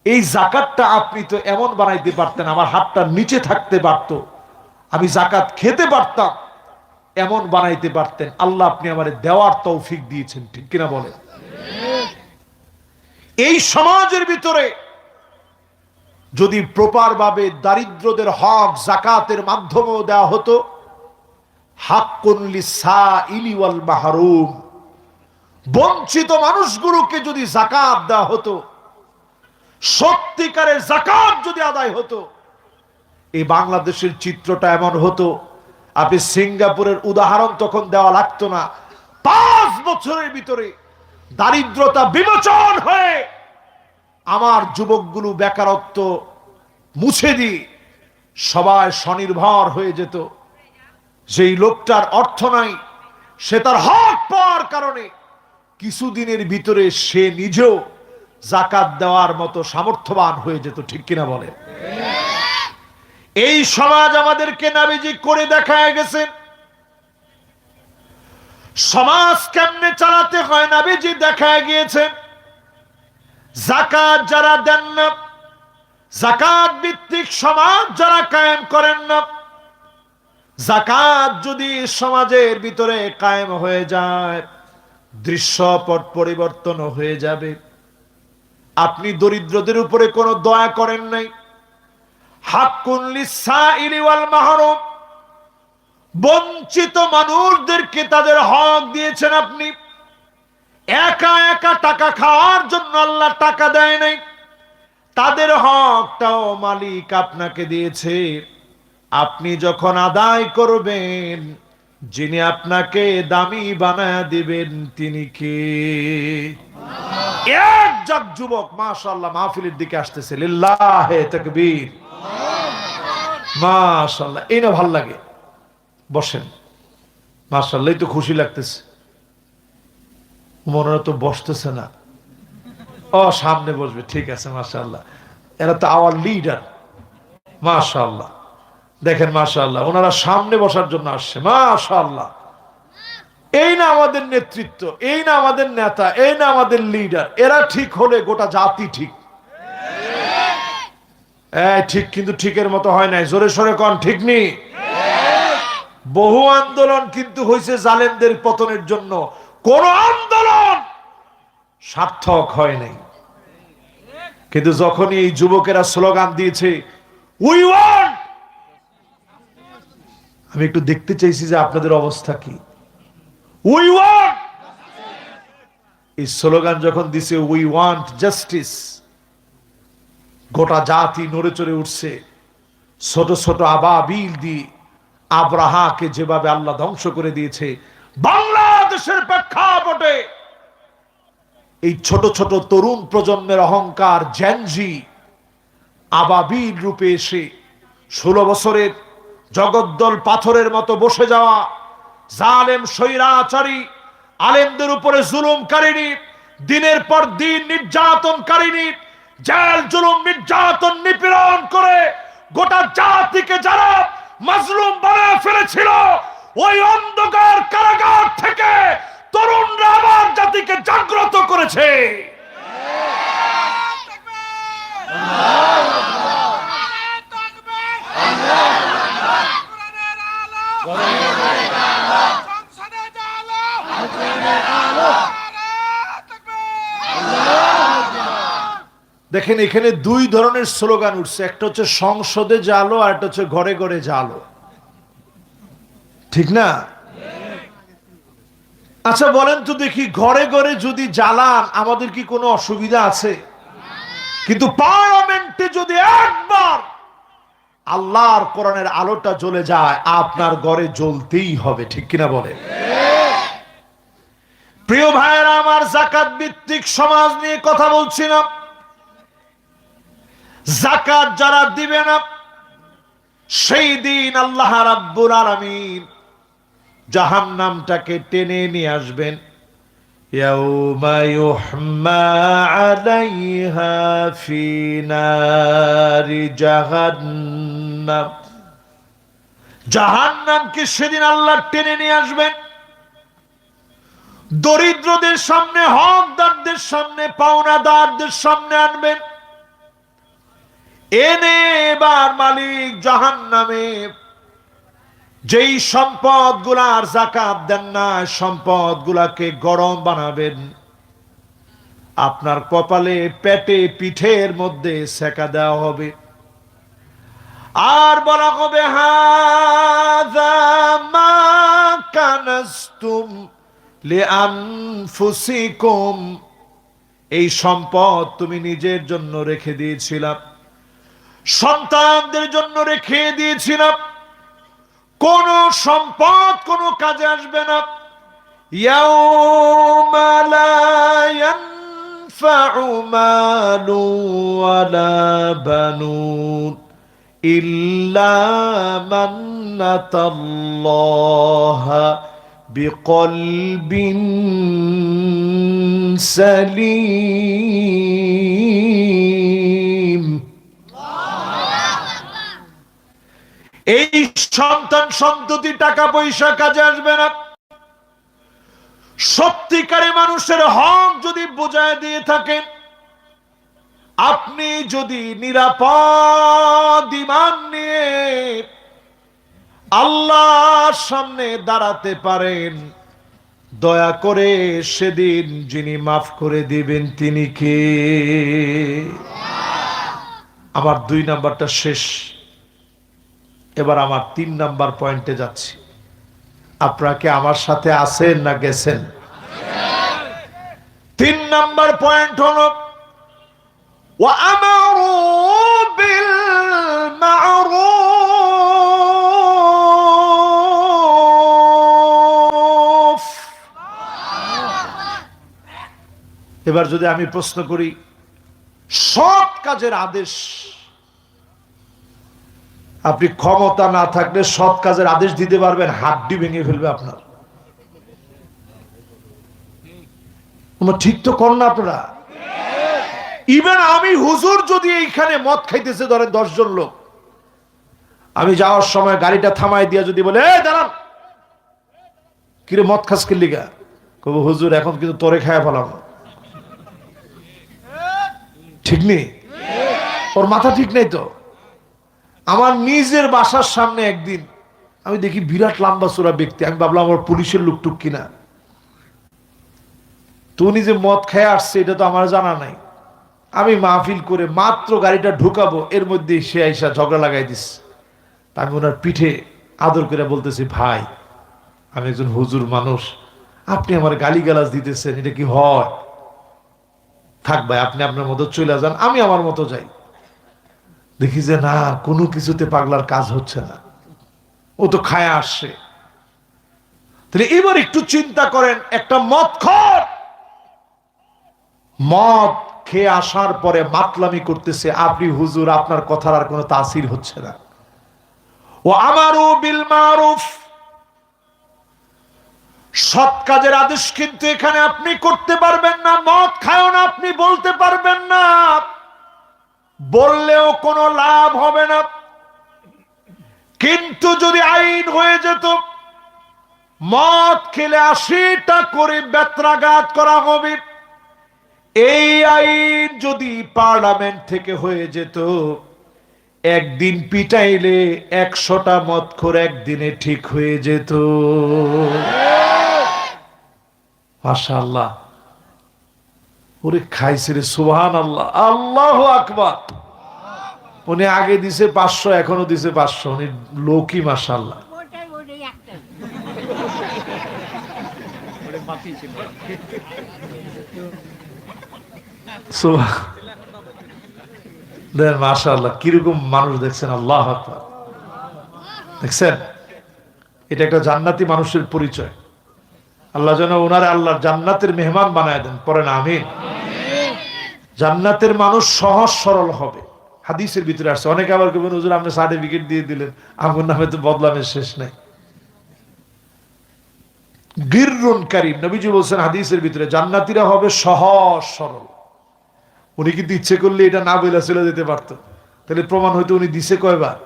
এই যাকাতটা আপনি তো এমন বানাইতে পারতেন, আমার হাতটা নিচে থাকতে পারত, আমি যাকাত খেতে পারতাম, এমন বানাইতে পারতেন, আল্লাহ আপনি আমারে দেওয়ার তৌফিক দিয়েছেন। ঠিক কিনা বলে? এই সমাজের ভিতরে যদি প্রপার ভাবে দারিদ্রদের হক যাকাতের মাধ্যমেও দেওয়া হতো, হাক্কুন লিসাইলি ওয়াল মাহরুম, বঞ্চিত মানুষগুলোকে যদি যাকাত দেওয়া হতো, সত্যিকারের যাকাত যদি আদায় হতো, এই বাংলাদেশের চিত্রটা এমন হতো, আপনি সিঙ্গাপুরের উদাহরণ তখন দেওয়া লাগতো না। 5 বছরের ভিতরে দারিদ্রতা বিমোচন হয়ে আমার যুবকগুলো বেকারত্ব মুছে দিয়ে সবাই স্বনির্ভর হয়ে যেত। যেই লোকটার অর্থ নাই, সে তার হক পাওয়ার কারণে কিছুদিনের ভিতরে সে নিজেও যাকাত দেওয়ার মতো সামর্থ্যবান হয়ে যেত। ঠিক কিনা বলে? এই সমাজ আমাদেরকে নবীজি করে দেখায় গেছেন। সমাজ কেমনে চালাতে হয় নবীজি দেখায় গিয়েছেন। যাকাত যারা দেন না, যাকাত ভিত্তিক সমাজ যারা কায়েম করেন না, যাকাত যদি সমাজের ভিতরে কায়েম হয়ে যায়, দৃশ্যপট পরিবর্তন হয়ে যাবে। আপনি দরিদ্রদের উপরে কোনো দয়া করেন নাই। হাক্কুন লিসাইলি ওয়াল মাহরুম, বঞ্চিত মানুষদেরকে তাদের হক দিয়েছেন আপনি। একা একা টাকা খাওয়ার জন্য আল্লাহ টাকা দেয় নাই, তাদের হকটাও মালিক আপনাকে দিয়েছে। আপনি যখন আদায় করবেন, যিনি আপনাকে দামি বানায় দিবেন তিনি কে? একজন যুবক মাশাআল্লাহ মাহফিলের দিকে আসতেছে, লিল্লাহে তাকবীর, মাশাআল্লাহ। এই না ভাল লাগে, বসেন। মাশাআল্লাহ, এই তো খুশি লাগতেছে। মনে তো বসতেছে না, ও সামনে বসবে, ঠিক আছে মাশাআল্লাহ। এরা তো আওয়ার লিডার, মাশাআল্লাহ। দেখেন মাশাআল্লাহ, ওনারা সামনে বসার জন্য আসছে, মাশাআল্লাহ। এই না আমাদের নেতৃত্ব, এই না আমাদের নেতা, এই না আমাদের লিডার। এরা ঠিক হলে গোটা জাতি ঠিক। ঠিক, কিন্তু ঠিকের মতো হয় নাই। জোরে সোরে কোন ঠিক নেই। বহু আন্দোলন কিন্তু হয়েছে জালেমদের পতনের জন্য, কোন আন্দোলন সার্থক হয় নাই। কিন্তু যখনই এই যুবকেরা স্লোগান দিয়েছে উই ওয়ান্ট, আমি একটু দেখতে চাইছি যে আপনাদের অবস্থা কি। উই ওয়ান্ট, এই স্লোগান যখন দিছে উই ওয়ান্ট জাস্টিস, গোটা জাতি নড়ে চড়ে উঠছে। ছোট ছোট আবাবিল দিয়ে আব্রাহাকে যেভাবে আল্লাহ ধ্বংস করে দিয়েছে, বাংলাদেশের প্রেক্ষাপটে এই ছোট ছোট তরুণ প্রজন্মের অহংকার জেনজি আবাবিল রূপে এসে 16 বছরের জগদ্দল পাথরের মতো বসে যাওয়া জালেম স্বৈরাচারী আলেমদের উপরে জুলুমকারিনী, দিনের পর দিন নির্যাতনকারিনী, জেল জুলুম নির্যাতন নিপীড়ন করে গোটা জাতিকে যারা মাজলুম বানায় ফেলেছিল, ওই অন্ধকার কারাগার থেকে তরুণরা আবার জাতিকে জাগ্রত করেছে। দেখেন এখানে দুই ধরনের স্লোগান উঠছে, একটা হচ্ছে সংসদে জালো, আর একটা হচ্ছে ঘরে ঘরে জালো, ঠিক না? আচ্ছা বলেন তো দেখি, ঘরে ঘরে যদি জ্বালান আমাদের কি কোনো অসুবিধা আছে? কিন্তু পার্লামেন্টে যদি একবার আল্লাহর কোরআনের আলোটা জ্বলে যায়, আপনার ঘরে জ্বলতেই হবে, ঠিক কিনা বলে? প্রিয় ভাইয়েরা আমার, যাকাত ভিত্তিক সমাজ নিয়ে কথা বলছি না। যাকাত যারা দিবে না, সেই দিন আল্লাহ রাব্বুল আলামিন জাহান্নামটাকে টেনে নিয়ে আসবেন। ইয়াউমা ইউহমা আলাইহা ফি নারি জাহান্নাম, জাহান্নামকে সেদিন আল্লাহ টেনে নিয়ে আসবেন। দরিদ্রদের সামনে, হকদারদের সামনে, পাওনাদারদের সামনে আনবেন। এনে এবার মালিক জাহান্নামে যেই সম্পদ গুলার যাকাত দেন না, সম্পদ গুলাকে গরম বানাবেন, আপনার কপালে, পেটে, পিঠের মধ্যে সেকা দেওয়া হবে। আর বলা হবে হাযা মা কানাস্তুম লিআনফুসিকুম, এই সম্পদ তুমি নিজের জন্য রেখে দিয়েছিলাম, সন্তানদের জন্য রেখে দিয়েছিলাম। কোন সম্পদ কোন কাজে আসবে না। ইয়াউমা লা ইয়ানফাউ মালু ওয়ালা বানুন ইল্লা মান আতাল্লাহা বিকলবিন সালিম। এই সন্তান সন্ততি টাকা পয়সা কাজে আসবে না। সত্যিকারে মানুষের হক যদি বোঝায় দিয়ে থাকেন, আপনি যদি নিরাপদ ঈমান নিয়ে আল্লাহর সামনে দাঁড়াতে পারেন, দয়া করে সেদিন যিনি মাফ করে দিবেন তিনি কে? আমার 2 নাম্বারটা শেষ, এবার আমার 3 নাম্বার পয়েন্টে যাচ্ছি। আপনারা কি আমার সাথে আছেন না গেছেন? 3 নাম্বার পয়েন্ট হলো وَأَمَرُوا بِالْمَعْرُوفِ। এবার যদি আমি প্রশ্ন করি, সৎ কাজের আদেশ, আপনি ক্ষমতা না থাকলে সৎ কাজের আদেশ দিতে পারবেন? হাড্ডি ভেঙে ফেলবে আপনার। ঠিক তো কর না আপনারা? ইভেন আমি হুজুর যদি এইখানে মদ খাইতেছে, ধরেন 10 জন লোক, আমি যাওয়ার সময় গাড়িটা থামাই দিয়া যদি বলে, এই দাঁড়ান, কিরে মদ খাস কি লিগা? কব, হুজুর এখন কিন্তু তোরে খায় ফেলাম। ঠিক নেই? ওর মাথা ঠিক নেই তো। আমার নিজের বাসার সামনে একদিন আমি দেখি বিরাট লম্বা চূড়া ব্যক্তি, আমি ভাবলাম আমার পুলিশের লোকটুক কিনা। তো উনি যে মদ খেয়ে আসছে এটা তো আমার জানা নাই। আমি মাহফিল করে মাত্র গাড়িটা ঢুকাবো, এর মধ্যে সে আইসা ঝগড়া লাগাই দিস। আমি ওনার পিঠে আদর করে বলতেছি, ভাই আমি একজন হুজুর মানুষ, আপনি আমার গালিগালাজ দিতেছেন, এটা কি হয়? থাক ভাই, আপনি আপনার মতো চলে যান, আমি আমার মতো যাই। দেখি যে না, কোনো কিছুতে পাগলার কাজ হচ্ছে না, ও তো খায় আসছে। তাহলে এবার একটু চিন্তা করেন, একটা মদখোর মদ খেয়ে আসার পরে মাতলামি করতেছে, আপনি হুজুর আপনার কথার আর কোনো তাসির হচ্ছে না। ও আমারু বিল মারুফ, সৎ কাজের আদেশ কিন্তু এখানে আপনি করতে পারবেন না। মদ খাও না আপনি বলতে পারবেন না, বললেও কোনো লাভ হবে না। কিন্তু যদি আইন হয়ে যেত, মদ খেলে 80টা করে বেত্রাঘাত করা হবে, এই আইন যদি পার্লামেন্ট থেকে হয়ে যেত, একদিন পিটাইলে 100টা মদখোর একদিনে ঠিক হয়ে যেত। মাশাআল্লাহ, ওরে খাইছে রে, সুবহানাল্লাহ, আল্লাহু আকবার। উনি আগে দিছে 500, এখনো দিছে 500, উনি লোকই মাশাআল্লাহ। মাশাআল্লাহ, কিরকম মানুষ দেখছেন, আল্লাহু আকবার। দেখছেন, এটা একটা জান্নাতি মানুষের পরিচয়। আল্লাহ যেন ওনারা আল্লাহর জান্নাতের মেহমান বানায় দেন, পড়েন আমিন। জান্নাতের মানুষ সহজ সরল হবে, হাদিসের ভিতরে আসছে। অনেকে আবার কেবল হুজুর আপনি সার্টিফিকেট দিয়ে দিলেন, আমার নামে তো বদলামের শেষ নাই। গিররুন কারীম, নবীজি বলছেন হাদিসের ভিতরে, জান্নাতীরা হবে সহজ সরল। উনি কিন্তু ইচ্ছে করলে এটা না বইলা চলে যেতে পারতো, তাহলে প্রমাণ হইতো উনি দিছে কয়বার।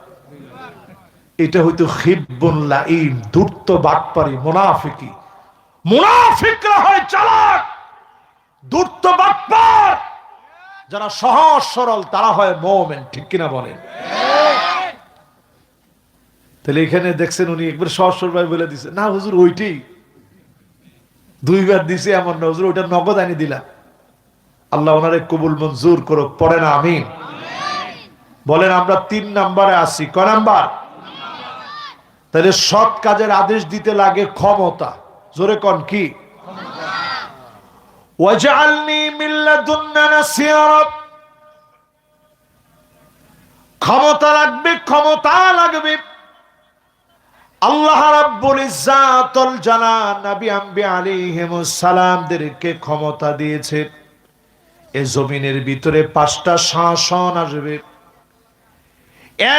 এটা হইতো খিব্বুন লাঈম, ধূর্ত বাটপারি, মুনাফিকি। মুনাফিকরা হয় চালাক, ধূর্ত বাটপার। যারা সহজ সরল তারা হয় মুমিন, ঠিক কিনা বলেন? তাহলে এখানে দেখছেন উনি একবার সহজ সরল ভাই বলে দিছে, না হুজুর ওইটাই 2বার দিছে এমন না, হুজুর ওইটা নগদ আনি দিলাম। আল্লাহ ওনারে কবুল মঞ্জুর করুক, পড়েন আমিন। বলেন আমরা 3 নাম্বারে আছি, কয় নাম্বার? তাহলে সৎ কাজের আদেশ দিতে লাগে ক্ষমতা, জোরে কোন কি? ওয়াজআলনি মিন লাদুন্না নাসিরা, ক্ষমতা লাগবে, ক্ষমতা লাগবে। আল্লাহ রাব্বুল ইজ্জাতুল জালাল নবী আম্বিয়া আলাইহিমুস সালামদেরকে ক্ষমতা দিয়েছে। এই জমিনের ভিতরে 5টা শাসন আসবে।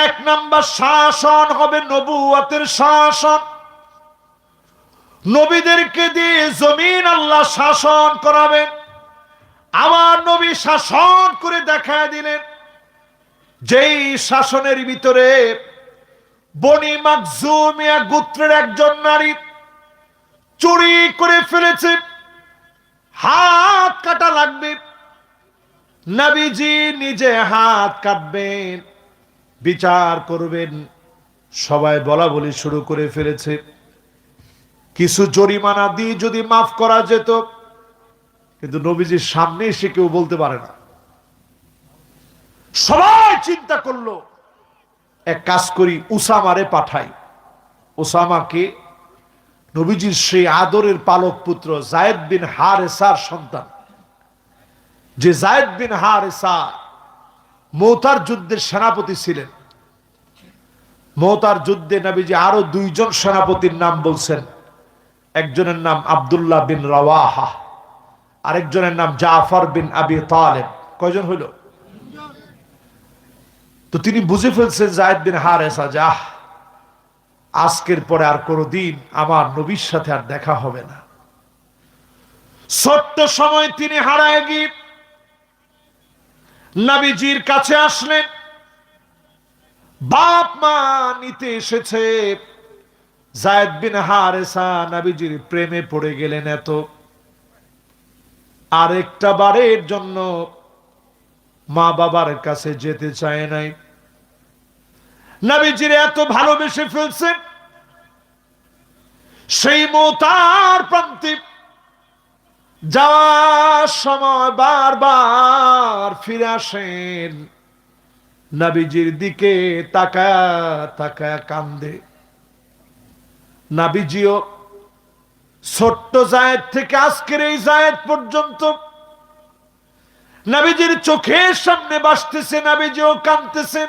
1 নাম্বার শাসন হবে নবুয়তের শাসন। নবীদেরকে দিয়ে জমিন আল্লাহ শাসন করাবেন। আমার নবী শাসন করে দেখায় দিলেন, যেই শাসনের ভিতরে বনি মাখজুমিয়া গোত্রের একজন নারী চুরি করে ফেলেছে, হাত কাটা লাগবে। নবীজি নিজে হাত কাটবেন, বিচার করবেন। সবাই বলা বলি শুরু করে ফেলেছে। কিছু জরিমানা দিয়ে যদি মাফ করা যেত, কিন্তু নবীজির সামনে এসে কেউ বলতে পারে না। সবাই চিন্তা করলো এক কাজ করি, উসামারে পাঠাই। উসামাকে নবীজির সেই আদরের পালক পুত্র যায়েদ বিন হারেসার সন্তান, যে যায়েদ বিন হারেসা মুতার যুদ্ধের সেনাপতি ছিলেন। মুতার যুদ্ধে নবীজি আরো দুইজন সেনাপতির নাম বলছেন। একজনের নাম আব্দুল্লাহ বিন রাওয়াহা, আরেকজনের নাম জাফর বিন আবি তালেব। কয়জন হইল? তো তিনি বুঝে ফেলছেন যায়েদ বিন হারেসা, যাহ, আজকের পরে আর কোনদিন আমার নবীর সাথে আর দেখা হবে না। ছোট্ট সময় তিনি হারায় গিয়ে নবীজির কাছে আসলেন। বাপ মা নিতে এসেছে। যায়েদ বিন হারেসা নবীজির প্রেমে পড়ে গেলেন এত, আরেকটা বারের জন্য মা বাবার কাছে যেতে চায় নাই। নবীজির এত ভালোবেসে ফেলছেন। সেই মুতার প্রান্তে যাওয়ার সময় বারবার ফিরে আসেন, নবীজির দিকে তাকায়া তাকায়া কান্দে। নবীজিও ছোট্ট যায়েদ থেকে আজকের এই যায়েদ পর্যন্ত নবীজির চোখের সামনে ভাসতেছে, নবীজিও কাঁদতেছেন।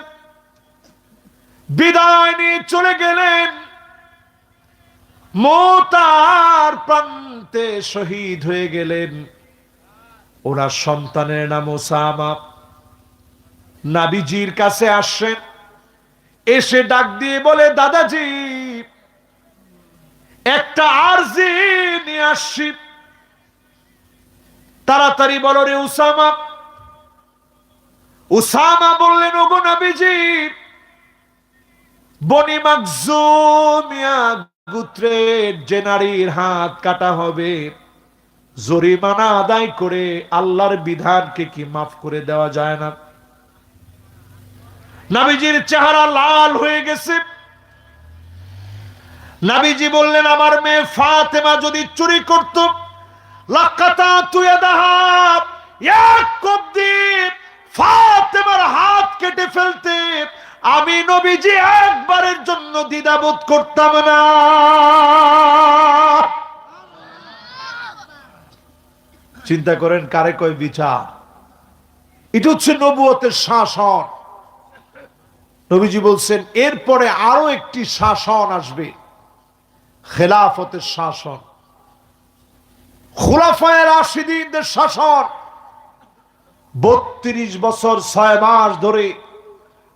বিদায় নিয়ে চলে গেলেন। মুতার প্রান্তে শহীদ হয়ে গেলেন। ওনার সন্তানের নাম ওসামা। নবীজির কাছে আসেন, এসে ডাক দিয়ে বলে, দাদাজি, একটা আরজি নিয়ে আসছি, তাড়াতাড়ি বলো রে উসামা। উসামা বললেন, ওগো নবীজি, বনি মাখজুমিয়া গোত্রের যে নারীর হাত কাটা হবে, জরিমানা আদায় করে আল্লাহর বিধানকে কি মাফ করে দেওয়া যায় না? নবীজির চেহারা লাল হয়ে গেছে। নবীজি বললেন, আমার মেয়ে ফাতেমা যদি চুরি করত, লাকাতাতু ইয়াদাহা, এক কোপ দিয়ে ফাতেমার হাত কেটে ফেলতে আমি নবীজি একবারের জন্য দ্বিধাবোধ করতাম না। চিন্তা করেন কারে কয় বিচার। এটা হচ্ছে নবুয়তের শাসন। নবীজি বলছেন এরপরে আরো একটি শাসন আসবে, খেলাফতের শাসন, খুলাফায়ে রাশিদিনদের শাসন। 32 বছর 6 মাস ধরে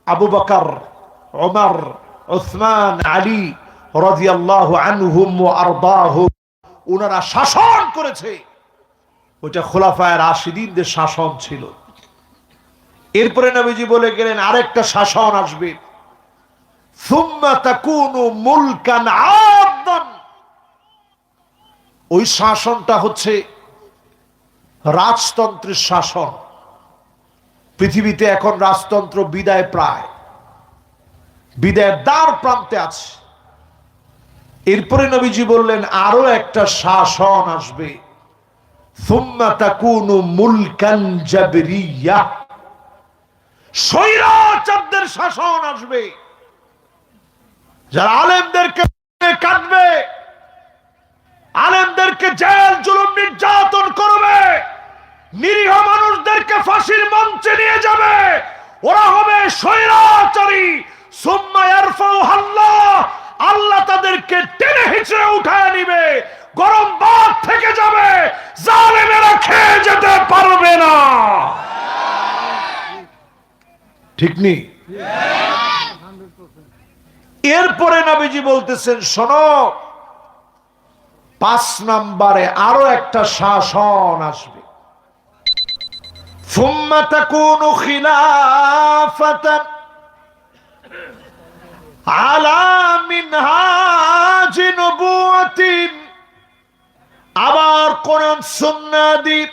আবু বকর, ওমর, উসমান, আলী রাদিয়াল্লাহু আনহুম ওয়া আরদাহুম, ওনারা শাসন করেছে। ওটা খুলাফায়ে রাশিদিনদের শাসন ছিল। এরপরে নবীজি বলে গেলেন আরেকটা শাসন আসবে, সুম্মা তাকুনু মুলকান আদান। ওই শাসনটা হচ্ছে রাজতন্ত্রের শাসন। পৃথিবীতে এখন রাজতন্ত্র বিদায় প্রায়, বিদায়ের দ্বার প্রান্তে আছে। এরপরে নবীজি বললেন আরো একটা শাসন আসবে, সুম্মা তাকুনু মুলকান জাবরিয়া। স্বৈরাচারদের শাসন আসবে, যারা আলেমদেরকে কাটবে, আলেমদেরকে জেল জুলুম নির্যাতন করবে, নিরীহ মানুষদেরকে ফাঁসির মঞ্চে নিয়ে যাবে, ওরা হবে স্বৈরাচারী। সুম্মা ইয়ারফাউহাল্লাহ, আল্লাহ তাদেরকে টেনে হিঁচড়ে উঠায় নিবে, গরম ভাত থেকে যাবে, জালেমেরা খেয়ে যেতে পারবে না। ঠিক নেই? এরপরে নবীজি বলতেছেন, শোনো, 5 নম্বরে আরো একটা শাসন আসবে, সুম্মা তাকুনু খিলাফাতান আলা মিনহাজি নবুওয়াতিন, আবার কোরআন সুন্নাহ দিয়ে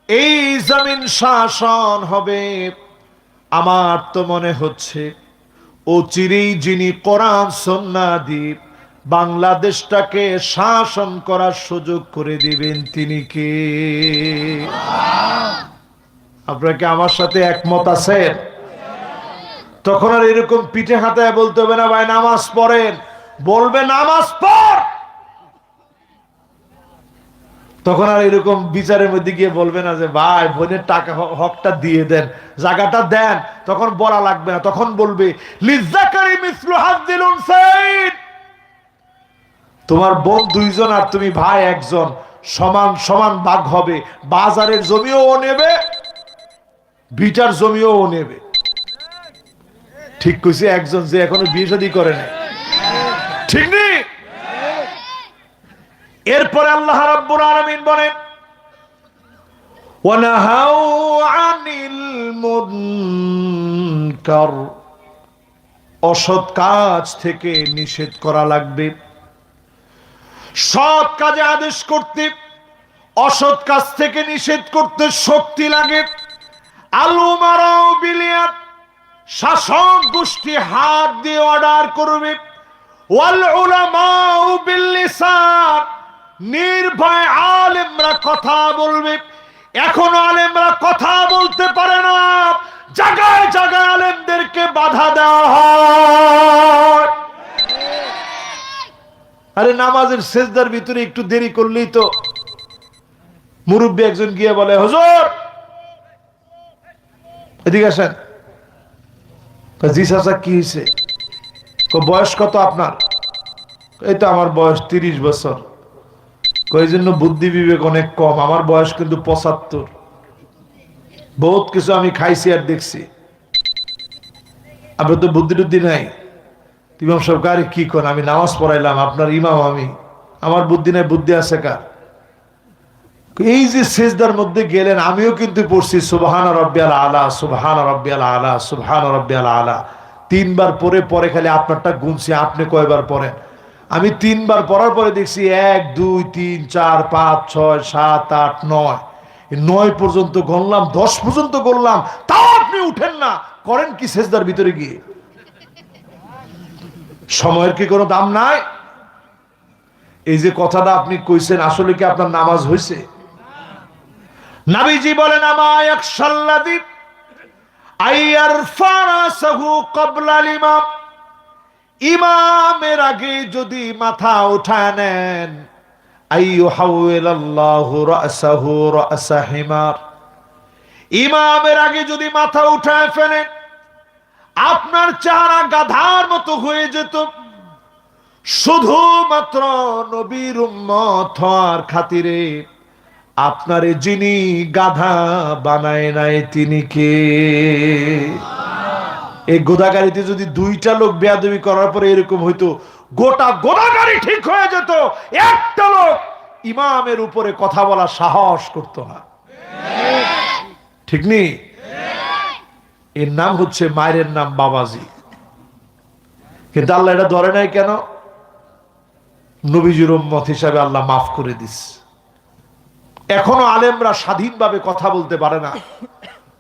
এই জমিন শাসন হবে। আমার তো মনে হচ্ছে অচিরেই যিনি কোরআন সুন্নাহ দিয়ে বাংলাদেশটাকে শাসন করার সুযোগ করে দিবেন তিনি কে? আপনারা কি আমার সাথে একমত আছেন? তখন আর এরকম পিঠে হাতায় বলতে হবে না ভাই নামাজ পড়েন, বলবে নামাজ পড়। তখন আর এরকম বিচারের মধ্যে গিয়ে বলবে না যে ভাই বোনের টাকা হকটা দিয়ে দেন, জায়গাটা দেন, তখন বলা লাগবে না। তখন বলবে লিজ্জাকারি মিসলু হাযিল উনসাইন, তোমার বোন দুইজন আর তুমি ভাই একজন, সমান সমান ভাগ হবে। বাজারের জমিও ও নেবে, ভিটার জমিও ও নেবে। ঠিক কইছে একজন যে এখনো বিয়ে শাদী করে নাই, ঠিক নেই? এরপরে আল্লাহ রাব্বুল আলামিন বলেন ওয়ানাহাউ আনিল মুনকার, অসৎ কাজ থেকে নিষেধ করা লাগবে। সৎ কাজে আদেশ করতে, অসৎ কাজ থেকে নিষেধ করতে শক্তি লাগে। আল উমারাউ বিলিয়াদ, শাসক গোষ্ঠী হাত দিয়ে অর্ডার করবে। ওয়াল উলামাউ বিল লিসান, নির্ভয় আলেমরা কথা বলবে। এখনো আলেমরা কথা বলতে পারে না, জায়গায় জায়গায় আলেমদেরকে বাধা দেওয়া হয়। আরে নামাজের সেজদার ভিতরে একটু দেরি করলেই তো মুরব্বী একজন গিয়ে বলে হুজুর এদিকে আসেন। জি চাচা কি হয়েছে? বয়স কত আপনার? এই তো আমার বয়স 30 বছর। এই জন্য বুদ্ধি বিবেক অনেক কম, আমার বয়স কিন্তু 75। বহুত কিছু আমি খাইছি আর দেখছি, আপনার তো বুদ্ধি টুদ্ধি নাই। ইমাম সাহেব কারে কি করেন? আমি নামাজ পড়াইলাম, আপনার ইমাম আমি, আমার বুদ্ধি নাই, বুদ্ধি আছে কার? এই যে সিজদার মধ্যে গেলেন, আমিও কিন্তু পড়ছি সুবহান রাব্বিয়াল আলা, সুবহান রাব্বিয়াল আলা, সুবহান রাব্বিয়াল আলা। 3 বার পরে পরে খালি আপনারটা গুনছি, আপনি কয়বার পড়েন? আমি 3 বার পড়ার পরে দেখছি 1 2 3 4 5 6 7 8 9, 9 পর্যন্ত গণলাম, 10 পর্যন্ত গণলাম, তাও আপনি উঠেন না। করেন কি সিজদার ভিতরে গিয়ে? সময়ের কি কোনো দাম নাই? এই যে কথাটা আপনি কইছেন, আসলে কি আপনার নামাজ হয়েছে? নবীজি বলেন আমা ইয়াকশাল্লাযী আইয়ারফা রাসাহু ক্বাবলা ইমাম, ইমামের আগে যদি মাথা উঠায় নেন, আইয়ুহাউইলাল্লাহু রাসাহু রাসা হিমার, ইমামের আগে যদি মাথা উঠায় ফেলেন, আপনার চেহারা গাধার মতো হয়ে যেত। শুধুমাত্র নবীর উম্মত হওয়ার খাতিরে আপনারে যিনি গাধা বানায় নাই তিনি কে? এই গোদাগাড়িতে যদি 2টা লোক বেয়াদবি করার পরে এরকম হইতো, গোটা গোদাগাড়ি ঠিক হয়ে যেত। একটা লোক ইমামের উপরে কথা বলার সাহস করতো না, ঠিক নেই? এর নাম হচ্ছে মায়ের নাম বাবাজি। কিন্তু আল্লাহ এটা ধরে নাই কেন? নবীজির উম্মত হিসাবে আল্লাহ মাফ করে দিস। এখনো আলেমরা স্বাধীনভাবে কথা বলতে পারে না।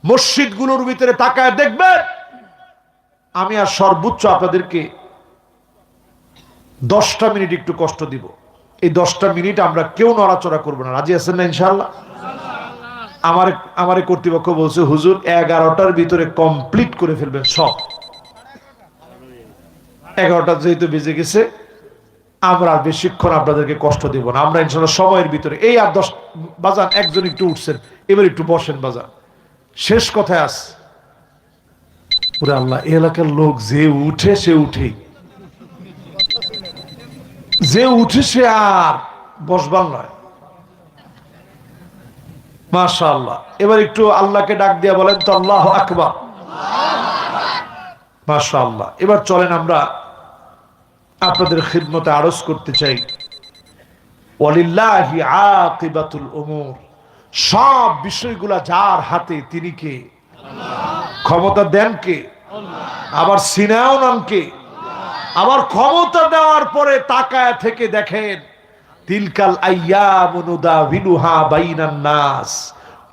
মসজিদগুলোর ভিতরে তাকায় দেখবেন, আমি আর সর্বোচ্চ আপনাদেরকে 10টা মিনিট একটু কষ্ট দিব। এই 10টা মিনিট আমরা কেউ নড়াচড়া করবো না। রাজি আছেন না ইনশাআল্লাহ? আমার কর্তৃপক্ষ বলছে হুজুর 11টার ভিতরে কমপ্লিট করে ফেলবেন সব। 11টা যেহেতু বেজে গেছে, আমরা আর বেশিক্ষণ আপনাদেরকে কষ্ট দিব না। আমরা ইনশাআল্লাহ সময়ের ভিতরে এই আর 10 বাজান, একজন একটু উঠছেন, এবার একটু বসেন বাজান, শেষ কথায় আস। ওরে আল্লাহ, এলাকার লোক যে উঠে সে উঠেই, যে উঠে সে আর বসবার নয়। মাশাআল্লাহ। এবার একটু আল্লাহকে ডাক দিয়া বলেন তো আল্লাহু আকবার। মাশাআল্লাহ। এবার চলেন আমরা আপনাদের খিদমতে আরজ করতে চাই, ওয়ালিল্লাহি আকিবাতুল উমুর, সব বিষয়গুলা যার হাতে তিনি কে? ক্ষমতা দেন কে? আবার সিনাও নাম কে? আবার ক্ষমতা দেওয়ার পরে তাকায় থেকে দেখেন তিলকাল আইয়ামু নুদাবিলুহা বাইনান নাস,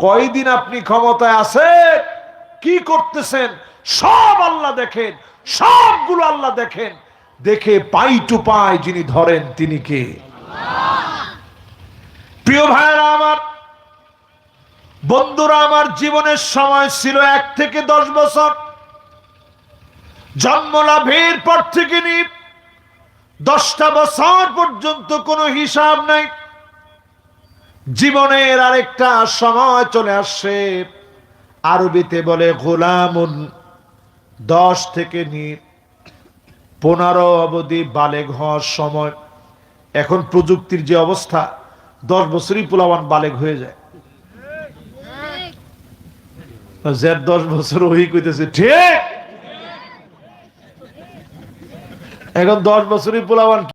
কয়দিন আপনি ক্ষমতায় আছেন, কি করতেছেন সব আল্লাহ দেখেন, সবগুলো আল্লাহ দেখেন। দেখে পাই টু পাই যিনি ধরেন তিনি কে? প্রিয় ভাইরা আমার, বন্ধুরা আমার, জীবনের সময় ছিল 1 থেকে 10 বছর। জন্ম লাভের পর থেকে নিয়ে 10টা বছর পর্যন্ত কোনো হিসাব নাই। জীবনের আরেকটা সময় চলে আসছে, আরবিতে বলে গোলামুন, 10 থেকে নিয়ে 15 অবধি বালেগ হওয়ার সময়। এখন প্রযুক্তির যে অবস্থা, 10 বছরই পোলাওয়ান বালেগ হয়ে যায়। যে 10 বছর ওই কইতেছে ঠিক, এখন 10 বছরই পোলাওয়ান